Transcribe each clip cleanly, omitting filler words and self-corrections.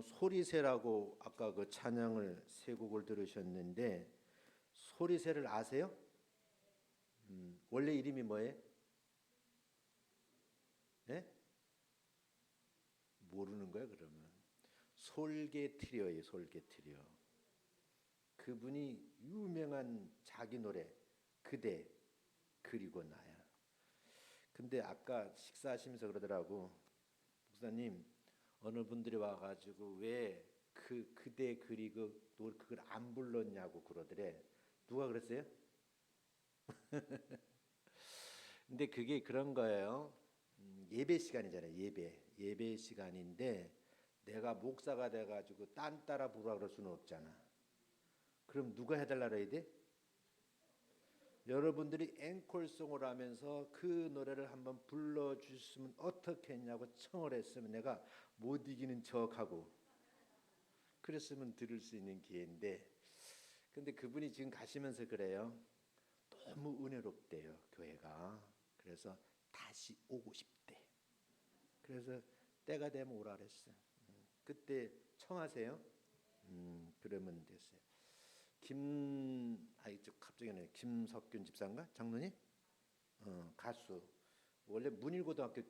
소리새라고 아까 그 찬양을 세 곡을 들으셨는데 소리새를 아세요? 원래 이름이 뭐예요? 네? 모르는 거야 그러면. 솔개 트리오예요. 솔개 트리오. 그분이 유명한 자기 노래 그대 그리고 나야. 근데 아까 식사하시면서 그러더라고. 목사님 어느 분들이 와가지고 왜 그 그대 그리고 그걸 안 불렀냐고 그러더래. 누가 그랬어요? 근데 그게 그런 거예요. 예배 시간이잖아요. 예배 시간인데 내가 목사가 돼가지고 딴 따라 부르라 그럴 수는 없잖아. 그럼 누가 해달라 그래야 돼? 여러분들이 앵콜송을 하면서 그 노래를 한번 불러주셨으면 어떻게 했냐고 청을 했으면 내가 못 이기는 척하고 그랬으면 들을 수 있는 기회인데 근데 그분이 지금 가시면서 그래요. 너무 은혜롭대요 교회가. 그래서 다시 오고 싶대. 그래서 때가 되면 오라 그랬어요. 그때 청하세요. 그러면 됐어요. 갑자기는 김석균 집사인가 장로님? 가수. 원래 문일고등학교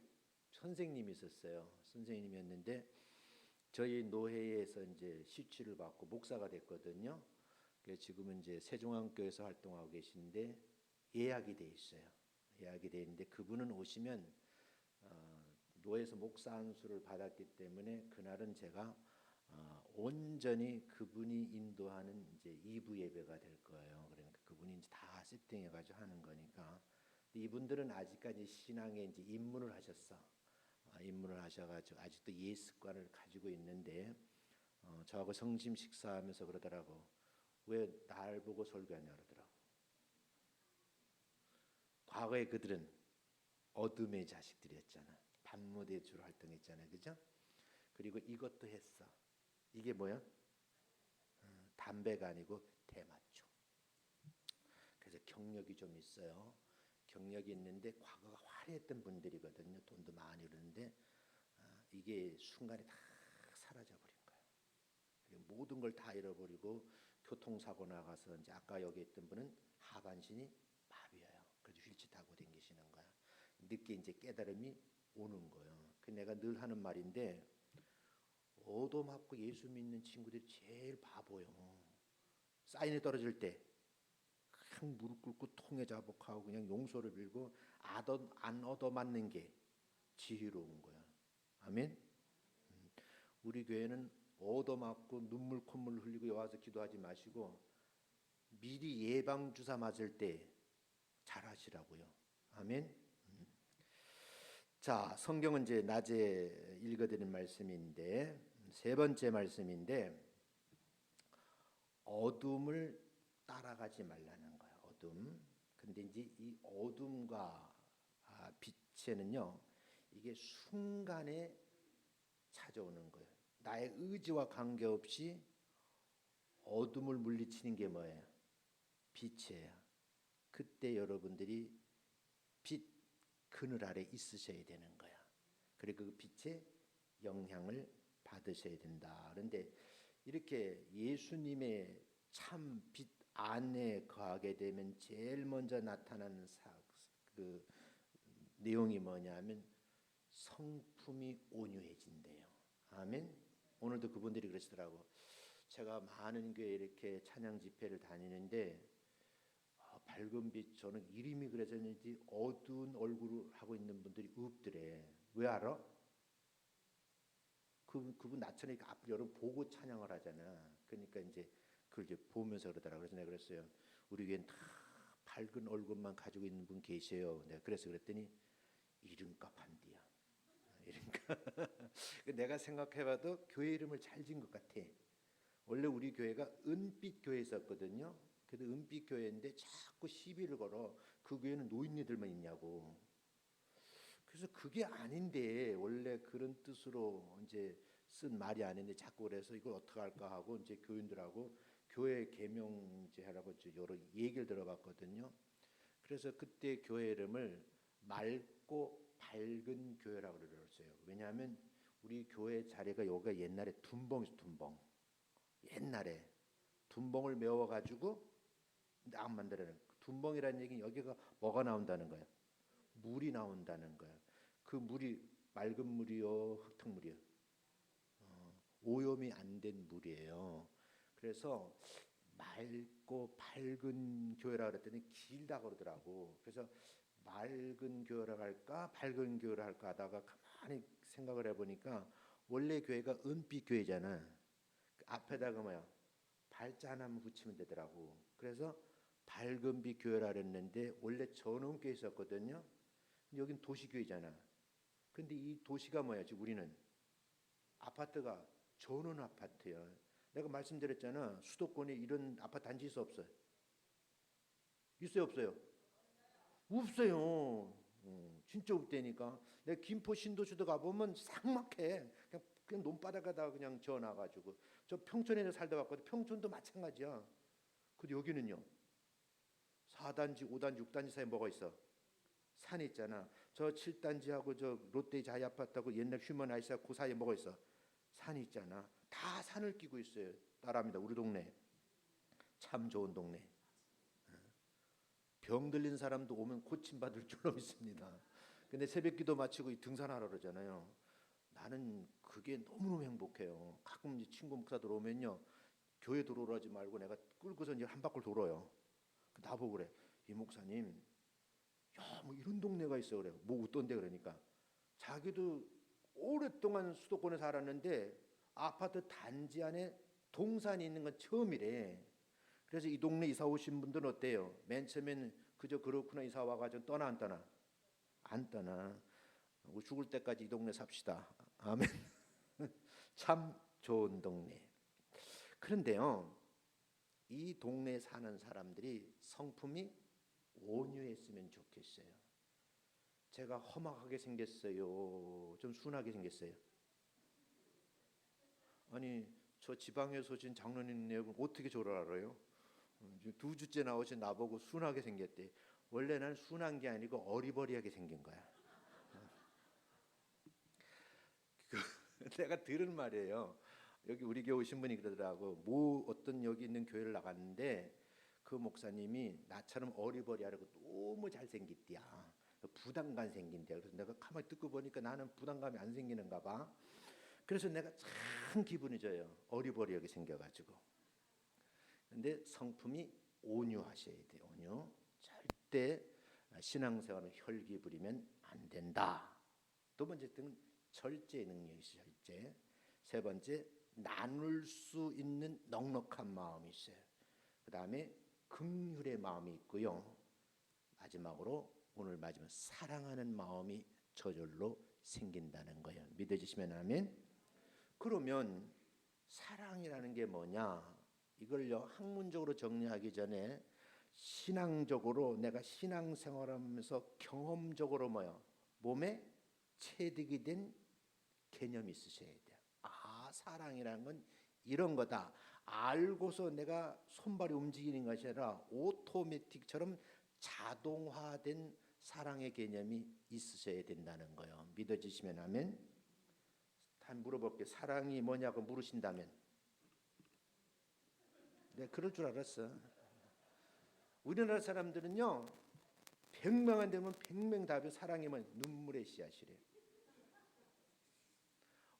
선생님이 있었어요. 선생님이었는데 저희 노회에서 이제 시취를 받고 목사가 됐거든요. 그래서 지금은 이제 세종안교에서 활동하고 계신데 예약이 돼 있어요. 예약이 돼 있는데 그분은 오시면 노회에서 목사 안수를 받았기 때문에 그날은 제가 온전히 그분이 인도하는 이제 2부 예배가 될 거예요. 그러니까 그분이 이제 다 세팅해가지고 하는 거니까. 근데 이분들은 아직까지 신앙에 이제 입문을 하셨어. 입문을 하셔가지고 아직도 예습관을 가지고 있는데 저하고 성심 식사하면서 그러더라고. 왜 날 보고 설교하냐 그러더라고. 과거에 그들은 어둠의 자식들이었잖아. 밤무대에 주로 활동했잖아요. 그죠? 그리고 이것도 했어. 이게 뭐야? 담배가 아니고 대마초. 그래서 경력이 좀 있어요. 경력이 있는데 과거가 화려했던 분들이거든요. 돈도 많이 그러는데 이게 순간에 다 사라져 버린 거예요. 모든 걸 다 잃어버리고 교통사고 나가서 이제 아까 여기 있던 분은 하반신이 마비예요. 그래서 휠체어 타고 다니시는 거야. 늦게 이제 깨달음이 오는 거예요. 그 내가 늘 하는 말인데 얻어맞고 예수 믿는 친구들이 제일 바보요. 사인이 떨어질 때 그냥 무릎 꿇고 통에 자복하고 그냥 용서를 빌고 안 얻어맞는 게 지혜로운 거야. 아멘. 우리 교회는 얻어맞고 눈물 콧물 흘리고 와서 기도하지 마시고 미리 예방 주사 맞을 때 잘하시라고요. 아멘. 자, 성경은 이제 낮에 읽어드린 말씀인데 세 번째 말씀인데 어둠을 따라가지 말라는 거예요. 어둠. 근데 이제 이 어둠과 빛에는요, 이게 순간에 찾아오는 거예요. 나의 의지와 관계없이 어둠을 물리치는 게 뭐예요? 빛이에요. 그때 여러분들이 빛 그늘 아래 있으셔야 되는 거야. 그리고 그 빛의 영향을 받으셔야 된다. 그런데 이렇게 예수님의 참 빛 안에 거하게 되면 제일 먼저 나타나는 그 내용이 뭐냐면 성품이 온유해진대요. 아멘. 오늘도 그분들이 그러시더라고. 제가 많은 교회 이렇게 찬양 집회를 다니는데 밝은 빛 저는 이름이 그래서인지 어두운 얼굴을 하고 있는 분들이 없더래. 왜 알아? 그분 나타나니까 앞을 여러분 보고 찬양을 하잖아. 그러니까 이제 그걸 이제 보면서 그러더라. 그래서 내가 그랬어요. 우리 교회는 다 밝은 얼굴만 가지고 있는 분 계세요. 내가 그래서 그랬더니 이름값 한디야. 이름값. 내가 생각해봐도 교회 이름을 잘 지은 것 같아. 원래 우리 교회가 은빛 교회였었거든요. 그래도 은빛 교회인데 자꾸 시비를 걸어. 그 교회는 노인네들만 있냐고. 그래서 그게 아닌데 원래 그런 뜻으로 이제 쓴 말이 아닌데 자꾸 그래서 이걸 어떻게 할까 하고 이제 교인들하고 교회 개명제 하라고 여러 얘기를 들어봤거든요. 그래서 그때 교회 이름을 맑고 밝은 교회라고 그랬어요. 왜냐하면 우리 교회 자리가 여기가 옛날에 둔벙이었어. 둔벙. 옛날에 둔벙을 메워가지고 딱 만들어낸 둔벙이라는 얘기는 여기가 뭐가 나온다는 거야? 물이 나온다는 거야. 그 물이 맑은 물이요, 흙탕물이요? 오염이 안 된 물이에요. 그래서 맑고 밝은 교회라 그랬더니 길다 그러더라고. 그래서 맑은 교회라 할까, 밝은 교회라 할까 하다가 가만히 생각을 해보니까 원래 교회가 은빛 교회잖아. 그 앞에다가 뭐야? 발자 하나만 붙이면 되더라고. 그래서 밝은빛 교회라 그랬는데 원래 전원교회 있었거든요. 여긴 도시교회잖아. 근데 이 도시가 뭐야? 지금 우리는 아파트가 전원 아파트야. 내가 말씀드렸잖아. 수도권에 이런 아파트 단지 있어 없어요? 있어요 없어요? 없어요. 진짜 없다니까. 내가 김포 신도시도 가보면 삭막해. 그냥 논바닥에다 그냥 지어놔가지고. 저 평촌에 살다 왔거든. 평촌도 마찬가지야. 근데 여기는요. 4단지, 5단지, 6단지 사이에 뭐가 있어? 산이 있잖아. 저 7단지하고 저 롯데 자이 아파트하고 옛날 휴먼 아이스하고 그 사이에 뭐가 있어? 산이 있잖아. 다 산을 끼고 있어요. 따라합니다. 우리 동네. 참 좋은 동네. 병 들린 사람도 오면 고침받을 줄로 믿습니다. 근데 새벽기도 마치고 등산하러 그러잖아요. 나는 그게 너무너무 행복해요. 가끔 이제 친구 목사들 오면요. 교회 들어오라지 말고 내가 끌고서 이제 한 바퀴 돌아요. 나보고 그래. 이 목사님, 야, 뭐 이런 동네가 있어 그래요. 뭐 어떤데 그러니까. 자기도 오랫동안 수도권에 살았는데 아파트 단지 안에 동산이 있는 건 처음이래. 그래서 이 동네 이사 오신 분들은 어때요? 맨 처음에는 그저 그렇구나 이사 와가지고 떠나 안 떠나? 안 떠나. 우리 죽을 때까지 이 동네 삽시다. 아멘. 참 좋은 동네. 그런데요, 이 동네에 사는 사람들이 성품이 온유했으면 좋겠어요. 제가 험악하게 생겼어요. 좀 순하게 생겼어요. 아니 저 지방에서 오신 장로님 내역은 어떻게 저를 알아요? 두 주째 나오신 나보고 순하게 생겼대. 원래 난 순한 게 아니고 어리버리하게 생긴 거야. 내가 들은 말이에요. 여기 우리 교회 오신 분이 그러더라고. 뭐 어떤 여기 있는 교회를 나갔는데 그 목사님이 나처럼 어리버리하고 너무 잘생겼디야. 부담감 생긴대. 그래서 내가 가만히 듣고 보니까 나는 부담감이 안 생기는가 봐. 그래서 내가 참 기분이 좋아요. 어리버리하게 생겨가지고. 근데 성품이 온유하셔야 돼. 온유. 절대 신앙생활은 혈기 부리면 안 된다. 두 번째는 절제 능력이 있어요. 절제. 세 번째 나눌 수 있는 넉넉한 마음이 있어요. 그 다음에 긍휼의 마음이 있고요. 마지막으로 오늘 마지막 사랑하는 마음이 저절로 생긴다는 거예요. 믿어지시면 아멘. 그러면 사랑이라는 게 뭐냐? 이걸요 학문적으로 정리하기 전에 신앙적으로 내가 신앙생활하면서 경험적으로 뭐요? 몸에 체득이 된 개념이 있으셔야 돼요. 아, 사랑이라는 건 이런 거다. 알고서 내가 손발이 움직이는 것이 아니라 오토매틱처럼 자동화된 사랑의 개념이 있으셔야 된다는 거예요. 믿어지시면 아멘. 한 물어볼게. 사랑이 뭐냐고 물으신다면 내가 그럴 줄 알았어. 우리나라 사람들은요 100명한테 되면 100명 답이 사랑이 뭐 눈물의 씨앗이래.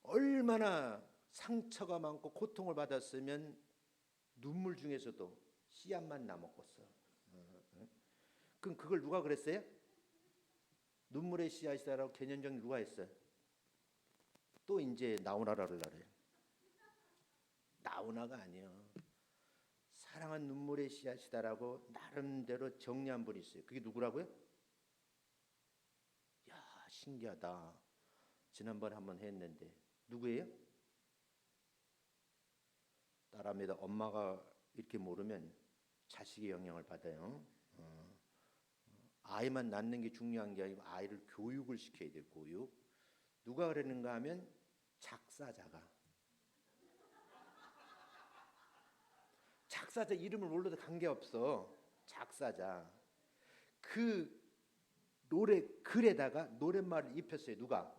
얼마나 상처가 많고 고통을 받았으면 눈물 중에서도 씨앗만 남았겠어. 그럼 그걸 누가 그랬어요? 눈물의 씨앗이다라고 개념 정리 누가 했어요? 또 이제 나오나라를 그래. 나오나가 아니에요. 사랑은 눈물의 씨앗이다라고 나름대로 정리한 분이 있어요. 그게 누구라고요? 야, 신기하다. 지난번에 한번 했는데 누구예요? 딸합니다. 엄마가 이렇게 모르면 자식의 영향을 받아요. 아이만 낳는 게 중요한 게 아니고 아이를 교육을 시켜야 돼. 교육. 누가 그랬는가 하면 작사자 이름을 몰라도 관계없어. 작사자. 그 노래 글에다가 노랫말을 입혔어요. 누가?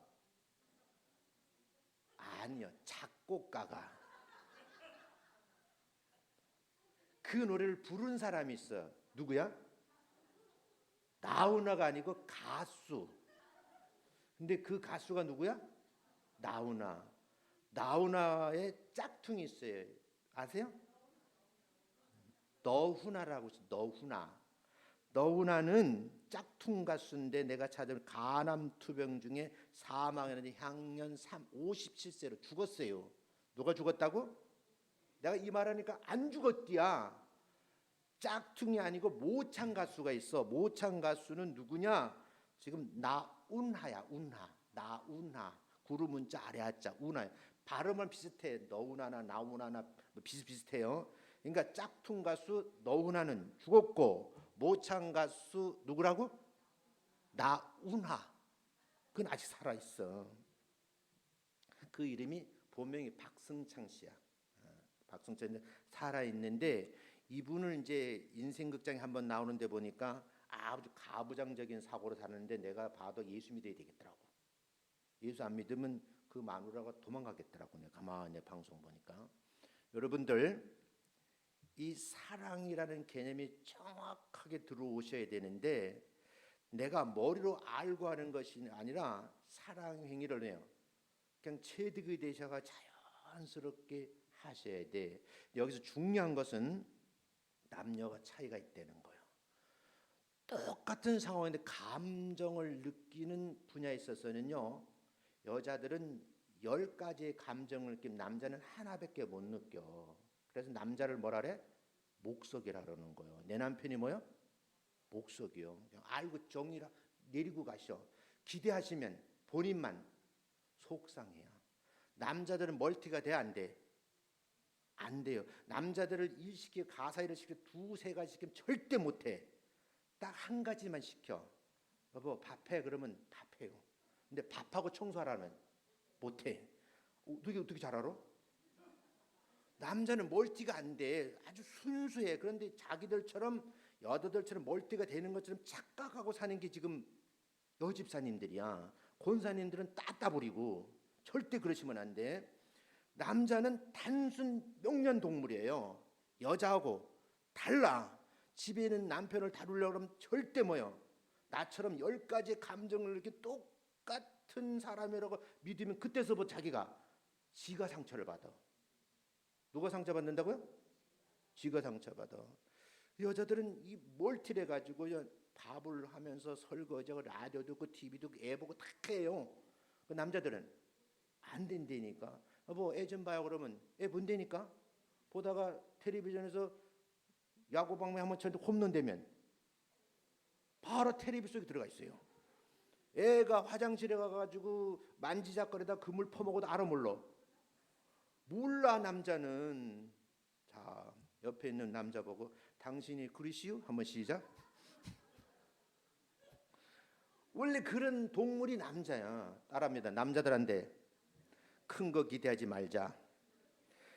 아니요, 작곡가가. 그 노래를 부른 사람이 있어. 누구야? 나훈아가 아니고 가수. 근데 그 가수가 누구야? 나훈아. 나훈아의 짝퉁이 있어요. 아세요? 너훈아라고 있어. 너훈아. 너훈아는 짝퉁 가수인데 내가 찾은 간암투병 중에 사망했는데 향년 57세로 죽었어요. 누가 죽었다고? 내가 이 말하니까 안 죽었디야. 짝퉁이 아니고 모창 가수가 있어. 모창 가수는 누구냐? 지금 나운하야. 운하. 나운하. 구름문자 아래하자. 운하. 발음은 비슷해. 너운하나 나운하나 비슷비슷해요. 그러니까 짝퉁 가수 너운하는 죽었고 모창 가수 누구라고? 나운하. 그건 아직 살아 있어. 그 이름이 본명이 박승창 씨야. 박승창 살아 있는데 이분을 이제 인생극장에 한번 나오는데 보니까 아주 가부장적인 사고로 사는데 내가 봐도 예수 믿어야 되겠더라고. 예수 안 믿으면 그 마누라가 도망가겠더라고. 내가 가만히 방송 보니까. 여러분들 이 사랑이라는 개념이 정확하게 들어오셔야 되는데 내가 머리로 알고 하는 것이 아니라 사랑 행위를 해요. 그냥 체득이 되셔가 자연스럽게 하셔야 돼. 여기서 중요한 것은 남녀가 차이가 있다는 거예요. 똑같은 상황인데 감정을 느끼는 분야에 있어서는요. 여자들은 10가지의 감정을 느끼면 남자는 하나밖에 못 느껴. 그래서 남자를 뭐라 그래? 목석이라 그러는 거예요. 내 남편이 뭐요? 목석이요. 그냥 알고 정리라 내리고 가셔. 기대하시면 본인만 속상해요. 남자들은 멀티가 돼 안 돼? 안 돼요. 남자들을 일시키고 가사 일을 시키고 2-3가지 시키면 절대 못해. 딱 한 가지만 시켜. 여보 밥해 그러면 밥해요. 근데 밥하고 청소하라면 못해. 어떻게 잘 알아? 남자는 멀티가 안 돼. 아주 순수해. 그런데 자기들처럼 여자들처럼 멀티가 되는 것처럼 착각하고 사는 게 지금 여집사님들이야. 권사님들은 따따부리고 절대 그러시면 안 돼. 남자는 단순 명령동물이에요. 여자하고 달라. 집에 있는 남편을 다루려고 하면 절대 뭐요. 나처럼 10가지 감정을 이렇게 똑같은 사람이라고 믿으면 그때서부터 자기가 지가 상처를 받아. 누가 상처받는다고요? 지가 상처받아. 여자들은 이 멀티를 해가지고 밥을 하면서 설거지하고 라디오 듣고 TV 듣고 애 보고 다 해요. 그 남자들은 안 된다니까. 뭐 애 좀 봐요 그러면 애 본다니까. 보다가 텔레비전에서 야구 방망이 한번 쳤는데 홈런 되면 바로 텔레비 속에 들어가 있어요. 애가 화장실에 가가지고 만지작거리다 그물 퍼먹어도 알아 몰라 남자는. 자 옆에 있는 남자 보고 당신이 그리시오? 한번 시작. 원래 그런 동물이 남자야. 따라합니다. 남자들한테 큰 거 기대하지 말자.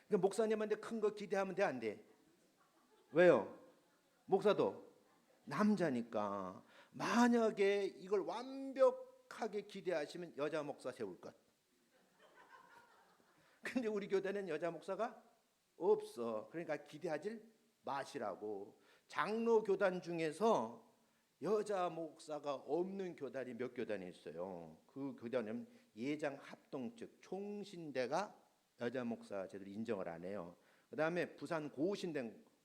그러니까 목사님한테 큰 거 기대하면 돼 안 돼? 왜요? 목사도 남자니까. 만약에 이걸 완벽하게 기대하시면 여자 목사 세울 것. 근데 우리 교단에는 여자 목사가 없어. 그러니까 기대하지 마시라고. 장로 교단 중에서 여자 목사가 없는 교단이 몇 교단이 있어요. 그 교단은 예장 합동 측 총신대가 여자 목사 제대로 인정을 안 해요. 그 다음에 부산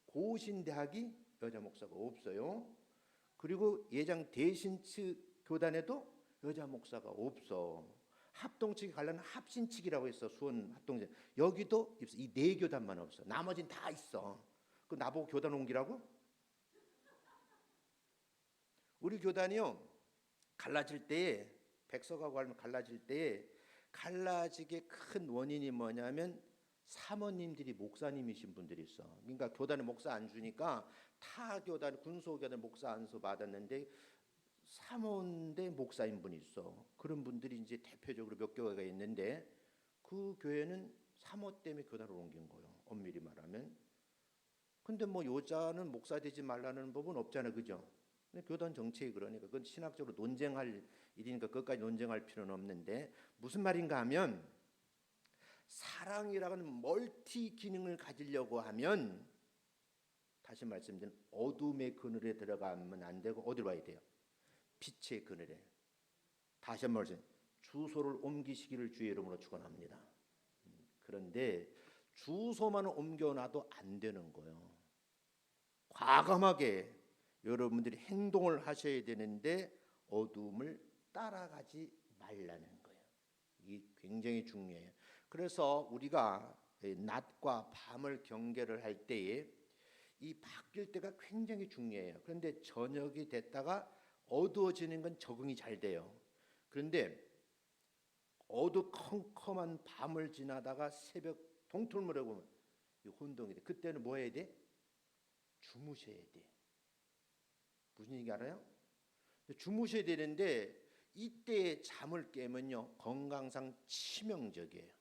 고신대학이 여자 목사가 없어요. 그리고 예장 대신 측 교단에도 여자 목사가 없어. 합동 측이 가려면 합신 측이라고 있어. 수원 합동제 여기도 없어. 이 4교단만 없어. 나머지는 다 있어. 그 나보고 교단 옮기라고? 우리 교단이요 갈라질 때 백석하고 하면 갈라질 때 갈라지게 큰 원인이 뭐냐면 사모님들이 목사님이신 분들이 있어. 그러니까 교단에 목사 안 주니까 타 교단 군소교단 목사 안수 받았는데 사모인데 목사인 분이 있어. 그런 분들이 이제 대표적으로 몇 교회가 있는데 그 교회는 사모 때문에 교단을 옮긴 거예요. 엄밀히 말하면. 근데 뭐 여자는 목사 되지 말라는 법은 없잖아, 그죠? 근데 교단 정책이 그러니까 그건 신학적으로 논쟁할 일이니까 그것까지 논쟁할 필요는 없는데 무슨 말인가 하면 사랑이라는 멀티 기능을 가지려고 하면 다시 말씀드린 어둠의 그늘에 들어가면 안 되고 어디로 와야 돼요? 빛의 그늘에. 다시 한번 말씀. 주소를 옮기시기를 주의 이름으로 축원합니다. 그런데 주소만 옮겨놔도 안 되는 거예요. 과감하게 여러분들이 행동을 하셔야 되는데 어둠을 따라가지 말라는 거예요. 이게 굉장히 중요해요. 그래서 우리가 낮과 밤을 경계를 할 때에 이 바뀔 때가 굉장히 중요해요. 그런데 저녁이 됐다가 어두워지는 건 적응이 잘 돼요. 그런데 어두컴컴한 밤을 지나다가 새벽 동틀물에 보면 혼동이 돼. 그때는 뭐 해야 돼? 주무셔야 돼. 무슨 얘기 알아요? 주무셔야 되는데 이때 잠을 깨면요 건강상 치명적이에요.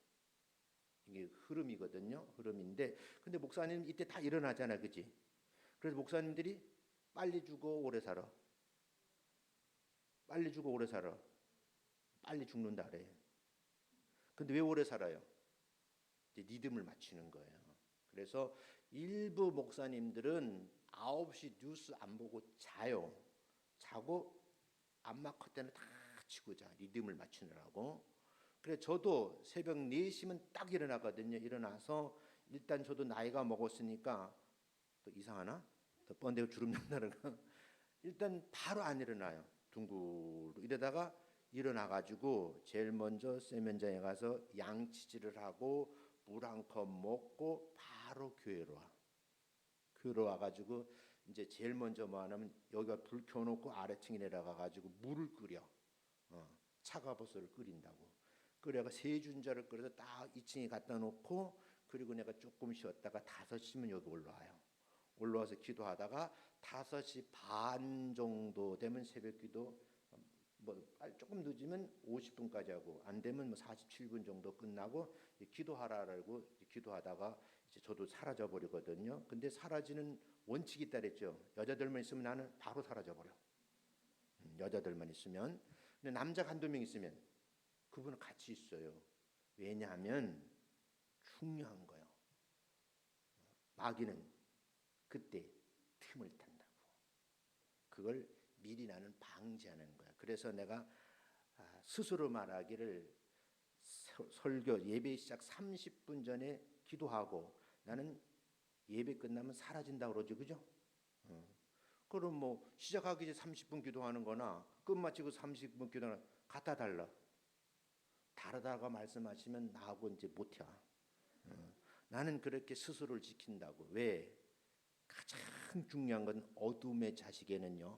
이게 흐름이거든요. 흐름인데 근데 목사님 이때 다 일어나잖아, 그지? 그래서 목사님들이 빨리 죽어 오래 살아. 빨리 죽어 오래 살아. 빨리 죽는다 그래. 근데 왜 오래 살아요? 이제 리듬을 맞추는 거예요. 그래서 일부 목사님들은 9시 뉴스 안 보고 자요. 자고 안마 커튼을 다 치고 자. 리듬을 맞추느라고. 그래 저도 새벽 4시면 딱 일어나거든요. 일어나서 일단 저도 나이가 먹었으니까 또 이상하나? 더 번데고 주름 난다는 거. 일단 바로 안 일어나요. 둥글로 이러다가 일어나가지고 제일 먼저 세면장에 가서 양치질을 하고 물 한 컵 먹고 바로 교회로 와. 교회로 와가지고 이제 제일 먼저 뭐 하냐면 여기가 불 켜놓고 아래층에 내려가가지고 물을 끓여. 차가버섯을 끓인다고. 끓여가 세 준자를 끓여서 딱 2층에 갖다 놓고 그리고 내가 조금 쉬었다가 5시면 여기 올라와요. 올라와서 기도하다가 5시 반 정도 되면 새벽 기도 뭐 조금 늦으면 50분까지 하고 안 되면 뭐 47분 정도 끝나고 기도하라고 기도하다가 이제 저도 사라져 버리거든요. 근데 사라지는 원칙이 있다 그랬죠. 여자들만 있으면 나는 바로 사라져 버려. 여자들만 있으면. 근데 남자가 한두 명 있으면 그분은 같이 있어요. 왜냐하면 중요한 거예요. 마귀는 그때 틈을 탄다고. 그걸 미리 나는 방지하는 거야. 그래서 내가 스스로 말하기를 설교 예배 시작 30분 전에 기도하고 나는 예배 끝나면 사라진다고 그러죠. 그죠? 그럼 뭐 시작하기 전에 30분 기도하는 거나 끝마치고 30분 기도하는 같아 달라. 다르다고 말씀하시면 나하고 이제 못해. 나는 그렇게 스스로를 지킨다고. 왜? 가장 중요한 건 어둠의 자식에는요.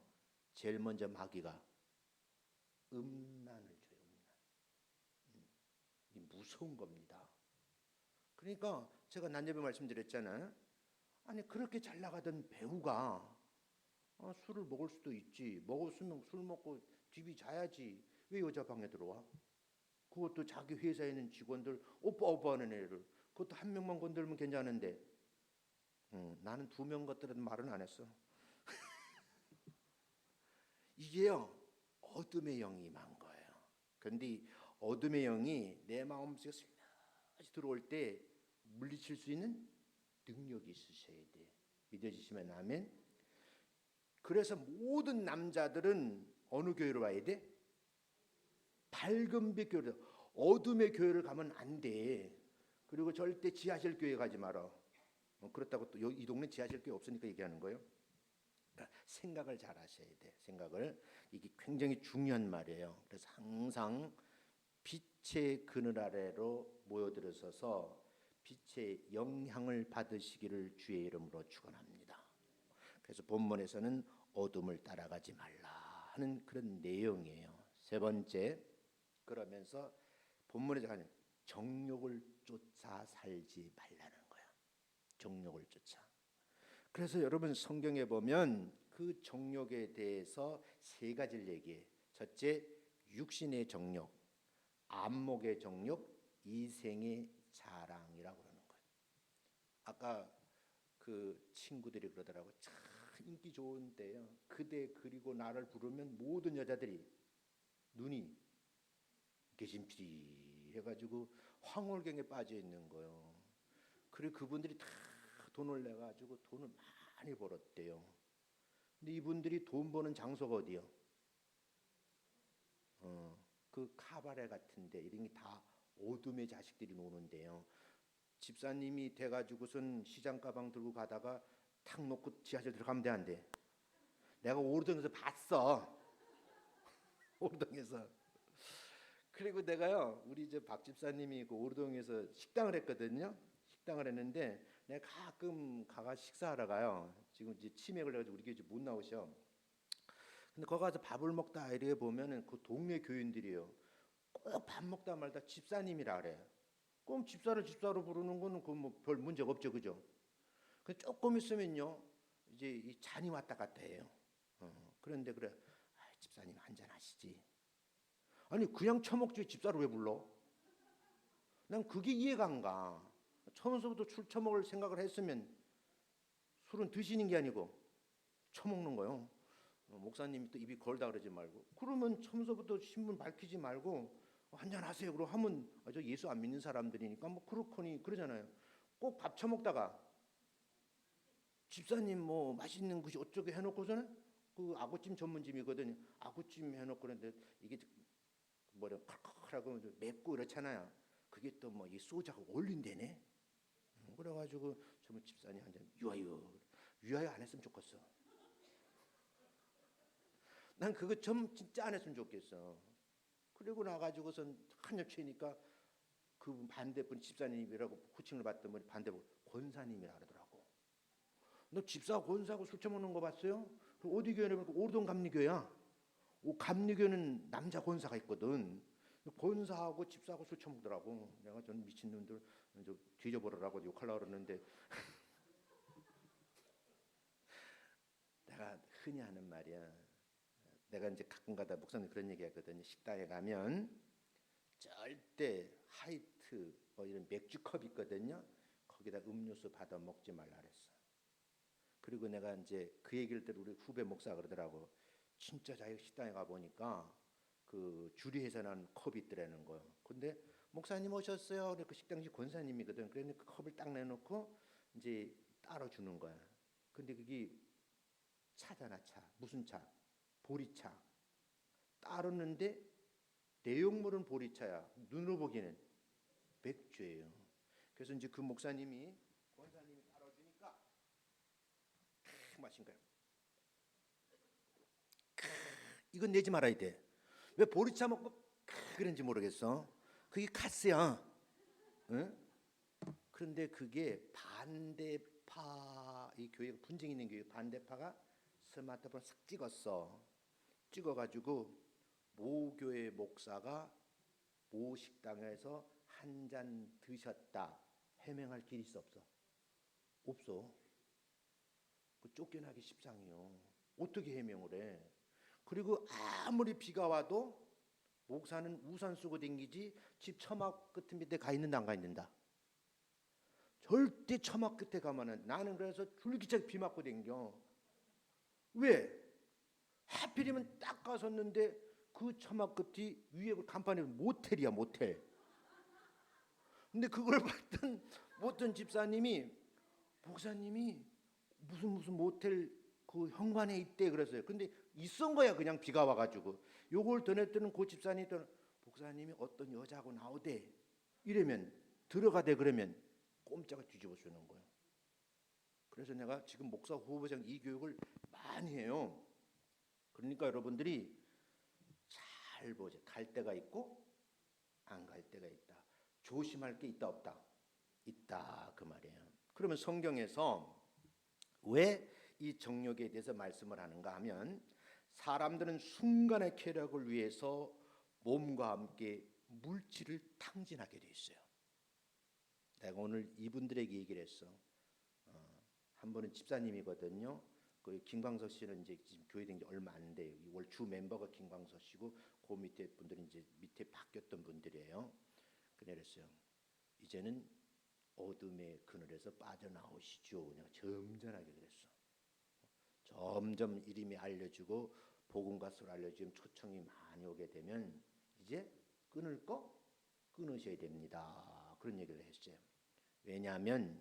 제일 먼저 마귀가 음란을 줘요. 이 무서운 겁니다. 그러니까 제가 난제비 말씀드렸잖아요. 아니 그렇게 잘 나가던 배우가 술을 먹을 수도 있지. 먹었으면 술 먹고 집이 자야지. 왜 여자 방에 들어와? 그것도 자기 회사에 있는 직원들 오빠 하는 애를 그것도 한 명만 건들면 괜찮은데 나는 2명 것들은 말은 안 했어. 이게요 어둠의 영이 임한 거예요. 그런데 어둠의 영이 내 마음속에 슬며시 들어올 때 물리칠 수 있는 능력이 있으셔야 돼. 믿어지시면 아멘. 그래서 모든 남자들은 어느 교회로 와야 돼? 밝은 빛 교회. 어둠의 교회를 가면 안 돼. 그리고 절대 지하실 교회 가지 마라. 그렇다고 또 이 동네 지하실 교회 없으니까 얘기하는 거예요. 생각을 잘 하셔야 돼. 생각을. 이게 굉장히 중요한 말이에요. 그래서 항상 빛의 그늘 아래로 모여들어서서 빛의 영향을 받으시기를 주의 이름으로 축원합니다. 그래서 본문에서는 어둠을 따라가지 말라 하는 그런 내용이에요. 세 번째, 그러면서 본문에서 하는 정욕을 쫓아 살지 말라는 거야. 정욕을 쫓아. 그래서 여러분 성경에 보면 그 정욕에 대해서 3가지를 얘기해. 첫째, 육신의 정욕, 안목의 정욕, 이생의 자랑이라고 그러는 거예요. 아까 그 친구들이 그러더라고. 참 인기 좋은 때요. 그대 그리고 나를 부르면 모든 여자들이 눈이 개심필이 해가지고 황홀경에 빠져 있는 거예요. 그리고 그분들이 다 돈을 내 가지고 돈을 많이 벌었대요. 근데 이분들이 돈 버는 장소가 어디요? 그 카바레 같은데 이런 게 다 어둠의 자식들이 노는데요. 집사님이 돼가지고선 시장 가방 들고 가다가 탁 놓고 지하철 들어가면 돼, 안 돼? 내가 오르동에서 봤어. 오르동에서. 그리고 내가요, 우리 이제 박 집사님이 그 오르동에서 식당을 했거든요. 식당을 했는데 내가 가끔 가가 식사하러 가요. 지금 이제 치매 걸려가지고 우리 교회 못 나오셔. 근데 거기 가서 밥을 먹다 이렇게 보면은 그 동네 교인들이요. 꼭 밥 먹다 말다 집사님이라 그래. 꼭 집사를 부르는 거는 그 뭐 별 문제가 없죠, 그죠? 그 조금 있으면요, 이제 이 잔이 왔다 갔다 해요. 그런데 그래, 아, 집사님 한잔 하시지. 아니 그냥 처먹지 집사를 왜 불러? 난 그게 이해가 안 가. 처음서부터 술 처먹을 생각을 했으면 술은 드시는 게 아니고 처먹는 거요. 목사님이 또 입이 걸다 그러지 말고. 그러면 처음서부터 신분 밝히지 말고 한잔 하세요. 그러고 하면 저 예수 안 믿는 사람들이니까 뭐 그렇거니 그러잖아요. 꼭 밥 처먹다가 집사님 뭐 맛있는 것이 어쩌게 해놓고서는 그 아구찜 전문점이거든요. 아구찜 해놓고 그런데 이게 뭐래 칼칼하고 맵고 이렇잖아요. 그게 또 뭐 이 소주하고 어울린대네. 그래가지고 전문 집사님 한 잔 유아요 안 했으면 좋겠어. 난 그거 좀 진짜 안 했으면 좋겠어. 그리고 나가지고선 한nhập 취니까 그 반대분 집사님이라고 호칭을 받던 반대분 권사님이라 그러더라고. 너 집사 권사하고 술 처먹는 거 봤어요? 어디 교회냐면 오르동 감리교야. 감리교는 남자 권사가 있거든. 권사하고 집사하고 술 처먹더라고. 내가 전 미친놈들 뒤져보라고 욕하려고 그러는데 내가 흔히 하는 말이야. 내가 이제 가끔가다 목사님 그런 얘기하거든요. 식당에 가면 절대 하이트 뭐 이런 맥주컵 있거든요. 거기다 음료수 받아 먹지 말라 그랬어. 그리고 내가 이제 그 얘기를 들어 우리 후배 목사가 그러더라고. 진짜 자기 식당에 가 보니까 그 주리해서 난 컵이 있더라는 거예요. 근데 목사님 오셨어요. 그 식당지 권사님이거든. 그런데 그 컵을 딱 내놓고 이제 따로 주는 거야. 근데 그게 차잖아, 차. 무슨 차? 보리차. 따르는데 내용물은 보리차야. 눈으로 보기에는 맥주예요. 그래서 이제 그 목사님이 권사님이 따라주니까 마신 거야. 이건 내지 말아야 돼. 왜 보리차 먹고 그런지 모르겠어. 그게 카스야. 응? 그런데 그게 반대파 이 교회가 분쟁 있는 교회 반대파가 스마트폰 싹 찍었어. 찍어가지고 모 교회 목사가 모 식당에서 한 잔 드셨다 해명할 길이 있어 없어? 없어. 그 쫓겨나기 십상이요. 어떻게 해명을 해? 그리고 아무리 비가 와도 목사는 우산 쓰고 댕기지 집 처막 끝 밑에 가 있는다 안 가 있는다. 절대 처막 끝에 가면은 나는 그래서 줄기차게 비 맞고 댕겨. 왜? 하필이면 딱 가섰는데 그 처막 끝이 위에 간판에 모텔이야 모텔. 근데 그걸 봤던 집사님이 목사님이 무슨 모텔 그 현관에 있대 그랬어요. 근데 있은 거야 그냥 비가 와가지고. 요걸 전했더니 그 집사님이 목사님이 어떤 여자하고 나오대 이러면 들어가대 그러면 꼼짝을 뒤집어 주는 거예요. 그래서 내가 지금 목사 후보장 이 교육을 많이 해요. 그러니까 여러분들이 잘 보자. 갈 때가 있고 안 갈 때가 있다. 조심할 게 있다 없다? 있다 그 말이에요. 그러면 성경에서 왜 이 정욕에 대해서 말씀을 하는가 하면 사람들은 순간의 쾌락을 위해서 몸과 함께 물질을 탕진하게 돼 있어요. 내가 오늘 이분들에게 얘기를 했어. 한 분은 집사님이거든요. 그 김광석 씨는 이제 지금 교회된 지 얼마 안 돼요. 월 주 멤버가 김광석 씨고 그 밑에 분들은 이제 밑에 바뀌었던 분들이에요. 그랬어요. 이제는 어둠의 그늘에서 빠져나오시죠. 그냥 점잖하게 그랬어. 점점 이름이 알려지고 복음과 술 알려지면 초청이 많이 오게 되면 이제 끊을 거 끊으셔야 됩니다. 그런 얘기를 했어요. 왜냐하면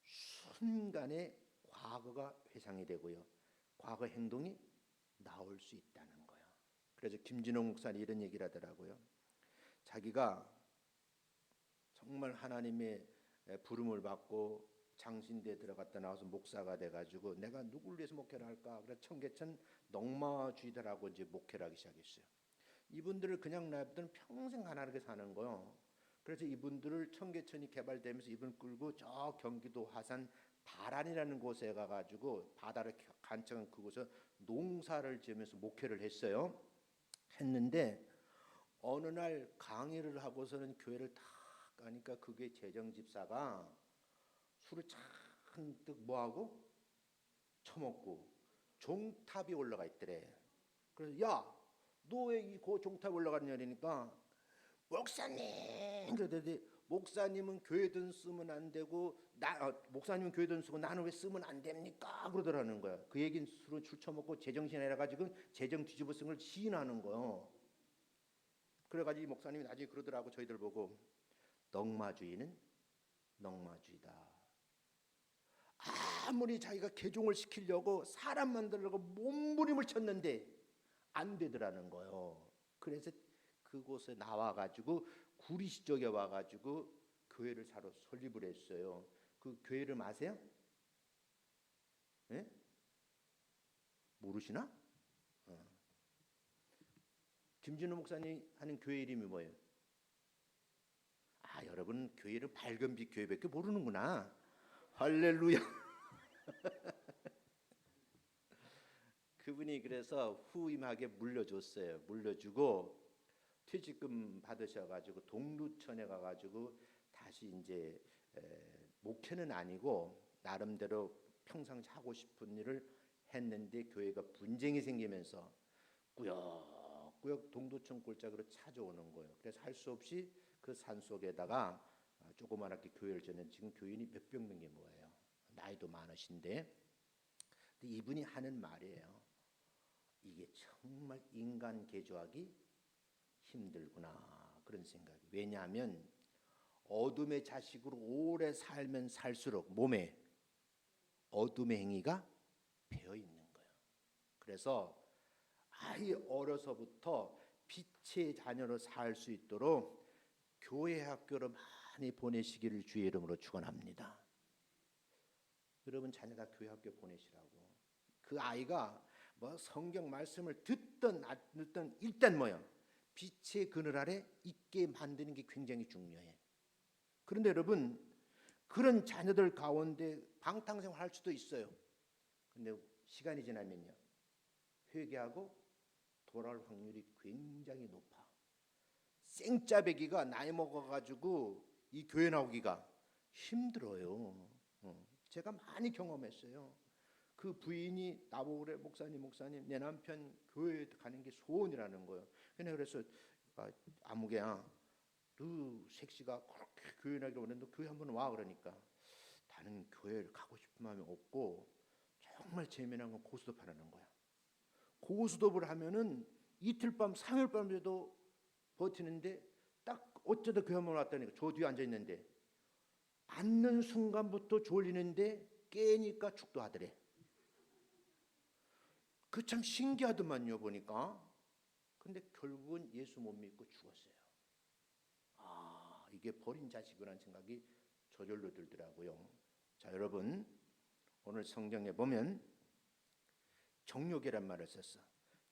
순간에 과거가 회상이 되고요. 과거 행동이 나올 수 있다는 거예요. 그래서 김진홍 목사는 이런 얘기를 하더라고요. 자기가 정말 하나님의 부름을 받고 장신대에 들어갔다 나와서 목사가 돼가지고 내가 누구를 위해서 목회를 할까? 그래서 청계천 넉마주의자라고 이제 목회를 하기 시작했어요. 이분들을 그냥 놔두면 평생 가난하게 사는 거요. 그래서 이분들을 청계천이 개발되면서 이분 끌고 저 경기도 화산 바란이라는 곳에 가가지고 바다를 간청한 그곳에 농사를 지으면서 목회를 했어요. 했는데 어느 날 강의를 하고서는 교회를 다 가니까 그게 재정집사가 술을 잔뜩 뭐하고 처먹고 종탑이 올라가 있더래. 그래서 야, 너 왜 이 종탑 올라갔냐 그러니까 목사님 그러더니 목사님은 교회 돈 쓰면 안 되고 목사님은 교회 돈 쓰고 나는 왜 쓰면 안 됩니까? 그러더라는 거야. 그 얘기는 술을 처먹고 제정신이라 가지고 재정 뒤집어 쓴 걸 시인하는 거요. 그래가지고 목사님이 나중에 그러더라고 저희들 보고 넉마주의는 넉마주의다. 아무리 자기가 개종을 시키려고 사람 만들려고 몸부림을 쳤는데 안 되더라는 거예요. 그래서 그곳에 나와가지고 구리시 쪽에 와가지고 교회를 새로 설립을 했어요. 그 교회를 아세요? 예? 모르시나? 김진우 목사님 하는 교회 이름이 뭐예요? 아, 여러분 교회를 밝은빛 교회밖에 모르는구나. 할렐루야. 그분이 그래서 후임하게 물려줬어요. 물려주고 퇴직금 받으셔가지고 동두천에 가가지고 다시 이제 목회는 아니고 나름대로 평상시 하고 싶은 일을 했는데 교회가 분쟁이 생기면서 꾸역꾸역 동두천 골짜기로 찾아오는 거예요. 그래서 할 수 없이 그 산 속에다가 조그맣게 교회를 짓는 지금 교인이 몇백 명이 모여요. 나이도 많으신데 이분이 하는 말이에요. 이게 정말 인간 개조하기 힘들구나 그런 생각이. 왜냐하면 어둠의 자식으로 오래 살면 살수록 몸에 어둠의 행위가 배어 있는 거예요. 그래서 아이 어려서부터 빛의 자녀로 살 수 있도록 교회 학교로 많이 보내시기를 주의 이름으로 축원합니다. 여러분 자녀 다 교회 학교 보내시라고. 그 아이가 뭐 성경 말씀을 듣든 안 듣든 일단 뭐요? 빛의 그늘 아래 있게 만드는 게 굉장히 중요해. 그런데 여러분 그런 자녀들 가운데 방탕생활 할 수도 있어요. 근데 시간이 지나면요 회개하고 돌아올 확률이 굉장히 높아. 생짜배기가 나이 먹어가지고 이 교회 나오기가 힘들어요. 제가 많이 경험했어요. 그 부인이 나보고 그래 목사님 내 남편 교회 가는 게 소원이라는 거예요. 그래서 아무개야 너 색시가 그렇게 교회 나기로 오는데 교회 한번 와 그러니까 나는 교회를 가고 싶은 마음이 없고 정말 재미난 건 고스톱하라는 거야. 고스톱을 하면은 이틀 밤 3일 밤에도 버티는데 딱 어쩌다 교회 한번 왔다니까 저 뒤에 앉아 있는데 앉는 순간부터 졸리는데 깨니까 축도하더래. 그 참 신기하더만요 보니까. 근데 결국은 예수 못 믿고 죽었어요. 아 이게 버린 자식이라는 생각이 저절로 들더라고요. 자 여러분 오늘 성경에 보면 정욕이란 말을 썼어.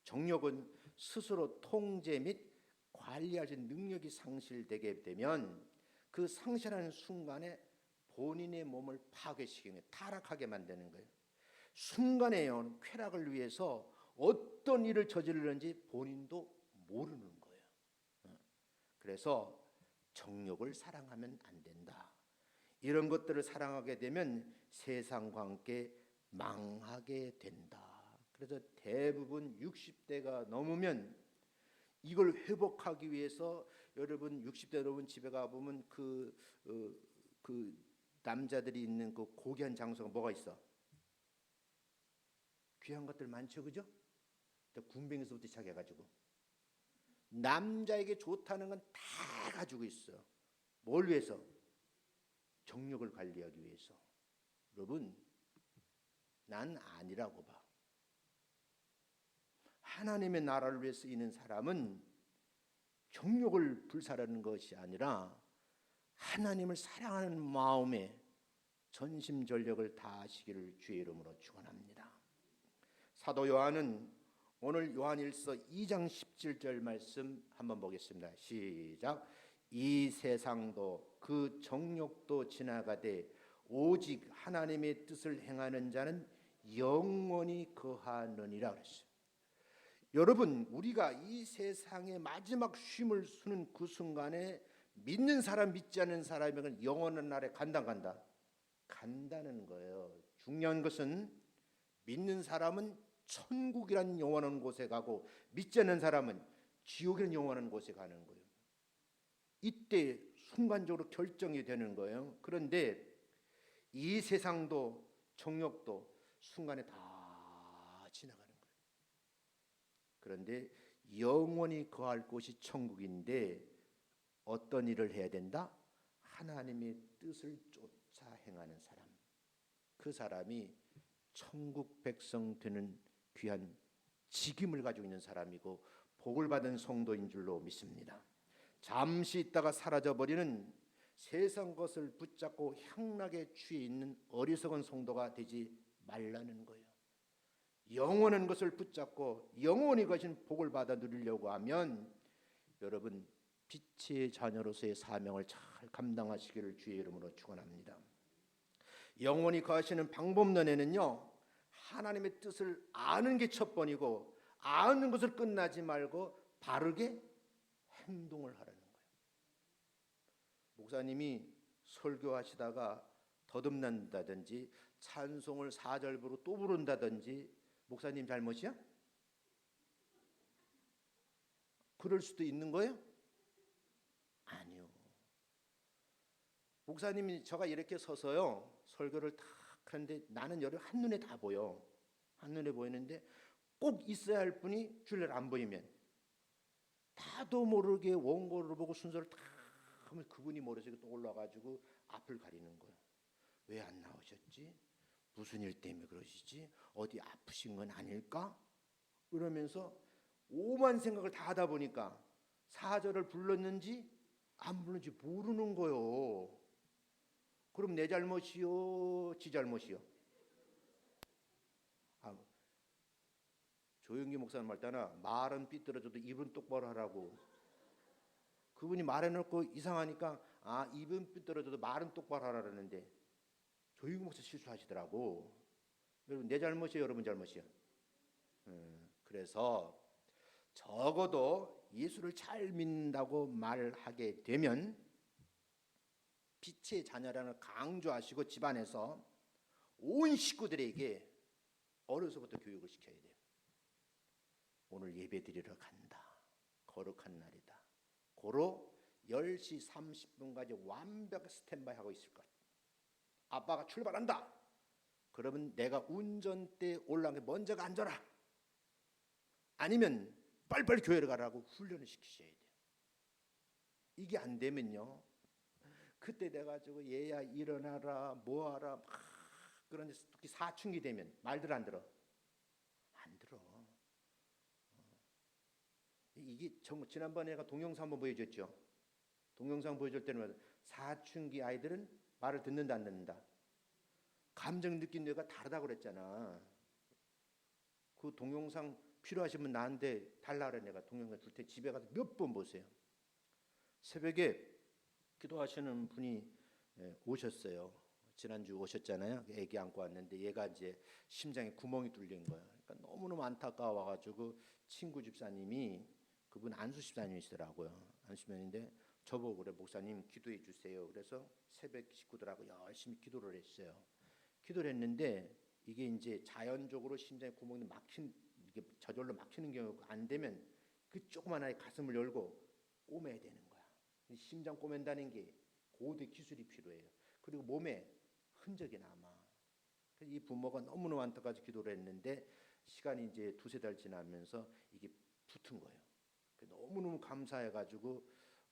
정욕은 스스로 통제 및 관리할 수 있는 능력이 상실되게 되면 그 상실하는 순간에 본인의 몸을 파괴시키는 거예요. 타락하게 만드는 거예요. 순간에요 쾌락을 위해서 어떤 일을 저지르는지 본인도 모르는 거예요. 그래서 정욕을 사랑하면 안 된다. 이런 것들을 사랑하게 되면 세상과 함께 망하게 된다. 그래서 대부분 60대가 넘으면 이걸 회복하기 위해서 여러분 60대 여러분 집에 가보면 그 남자들이 있는 그 고귀한 장소가 뭐가 있어? 귀한 것들 많죠, 그죠? 군뱅이서부터 시작해가지고 남자에게 좋다는 건 다 가지고 있어. 뭘 위해서? 정력을 관리하기 위해서. 여러분, 난 아니라고 봐. 하나님의 나라를 위해서 있는 사람은 정욕을 불살하는 것이 아니라 하나님을 사랑하는 마음에 전심전력을 다하시기를 주의 이름으로 축원합니다. 사도 요한은 오늘 요한일서 2장 17절 말씀 한번 보겠습니다. 시작. 이 세상도 그 정욕도 지나가되 오직 하나님의 뜻을 행하는 자는 영원히 거하느니라 그랬어요. 여러분, 우리가 이 세상의 마지막 쉼을 수는 그 순간에 믿는 사람 믿지 않는 사람에게는 영원한 날에 간다 간다는 거예요. 중요한 것은 믿는 사람은 천국이라는 영원한 곳에 가고 믿지 않는 사람은 지옥이라는 영원한 곳에 가는 거예요. 이때 순간적으로 결정이 되는 거예요. 그런데 이 세상도 정욕도 순간에 다 지나가는 거예요. 그런데 영원히 거할 곳이 천국인데 어떤 일을 해야 된다? 하나님의 뜻을 쫓아 행하는 사람. 그 사람이 천국 백성 되는 귀한 직임을 가지고 있는 사람이고 복을 받은 성도인 줄로 믿습니다. 잠시 있다가 사라져버리는 세상 것을 붙잡고 향락에 취해 있는 어리석은 성도가 되지 말라는 거예요. 영원한 것을 붙잡고 영원히 가신 복을 받아 누리려고 하면 여러분 빛의 자녀로서의 사명을 잘 감당하시기를 주의 이름으로 축원합니다. 영원히 거하시는 방법론에는요, 하나님의 뜻을 아는 게 첫 번이고 아는 것을 끝나지 말고 바르게 행동을 하라는 거예요. 목사님이 설교하시다가 더듬는다든지 찬송을 4절부로 또 부른다든지 목사님 잘못이야? 그럴 수도 있는 거예요? 아니요. 목사님이 제가 이렇게 서서요 설교를 다 하는데 나는 여러 한눈에 다 보여. 한눈에 보이는데 꼭 있어야 할 분이 줄을 안 보이면 나도 모르게 원고를 보고 순서를 다 하면 그분이 머릿속에 또 올라가지고 앞을 가리는 거예요. 왜 안 나오셨지? 무슨 일 때문에 그러시지? 어디 아프신 건 아닐까? 그러면서 오만 생각을 다 하다 보니까 사절을 불렀는지 안 불렀는지 모르는 거요. 그럼 내 잘못이요? 지 잘못이요? 조영기 목사님 말 때나 말은 삐뚤어져도 입은 똑바로 하라고. 그분이 말해놓고 이상하니까 입은 삐뚤어져도 말은 똑바로 하라는데 조영기 목사 실수하시더라고. 여러분 내 잘못이에요? 여러분 잘못이요? 그래서 적어도 예수를 잘 믿는다고 말하게 되면 빛의 자녀라는 걸 강조하시고 집안에서 온 식구들에게 어려서부터 교육을 시켜야 돼요. 오늘 예배 드리러 간다. 거룩한 날이다. 고로 10시 30분까지 완벽 스탠바이 하고 있을 것. 아빠가 출발한다. 그러면 내가 운전대에 올라간 게 먼저가 앉아라. 아니면 빨리빨리 교회를 가라고 훈련을 시키셔야 돼요. 이게 안 되면요. 그때 돼가지고 얘야 일어나라 뭐하라 막 그런데 특히 사춘기 되면 말들 안 들어. 안 들어. 이게 정말 지난번에 내가 동영상 한번 보여줬죠. 동영상 보여줄 때는 사춘기 아이들은 말을 듣는다 안 듣는다. 감정 느낀 뇌가 다르다고 그랬잖아. 그 동영상 필요하시면 나한테 달라 그래. 내가 동영상 줄 테 집에 가서 몇 번 보세요. 새벽에 기도하시는 분이 오셨어요. 지난주 오셨잖아요. 애기 안고 왔는데 얘가 이제 심장에 구멍이 뚫린 거예요. 그러니까 너무너무 안타까워가지고 친구 집사님이 그분 안수 집사님이시더라고요. 안수 집사님인데 저보고 그래 목사님 기도해 주세요. 그래서 새벽 식구들하고 열심히 기도를 했어요. 기도를 했는데 이게 이제 자연적으로 심장에 구멍이 이게 저절로 막히는 경우가 안 되면 그 조그만 아이 가슴을 열고 꼬매야 되는 거야. 심장 꼬맨다는 게 고도의 기술이 필요해요. 그리고 몸에 흔적이 남아. 이 부모가 너무너무 안타까워서 기도를 했는데 시간이 이제 두세 달 지나면서 이게 붙은 거예요. 너무너무 감사해가지고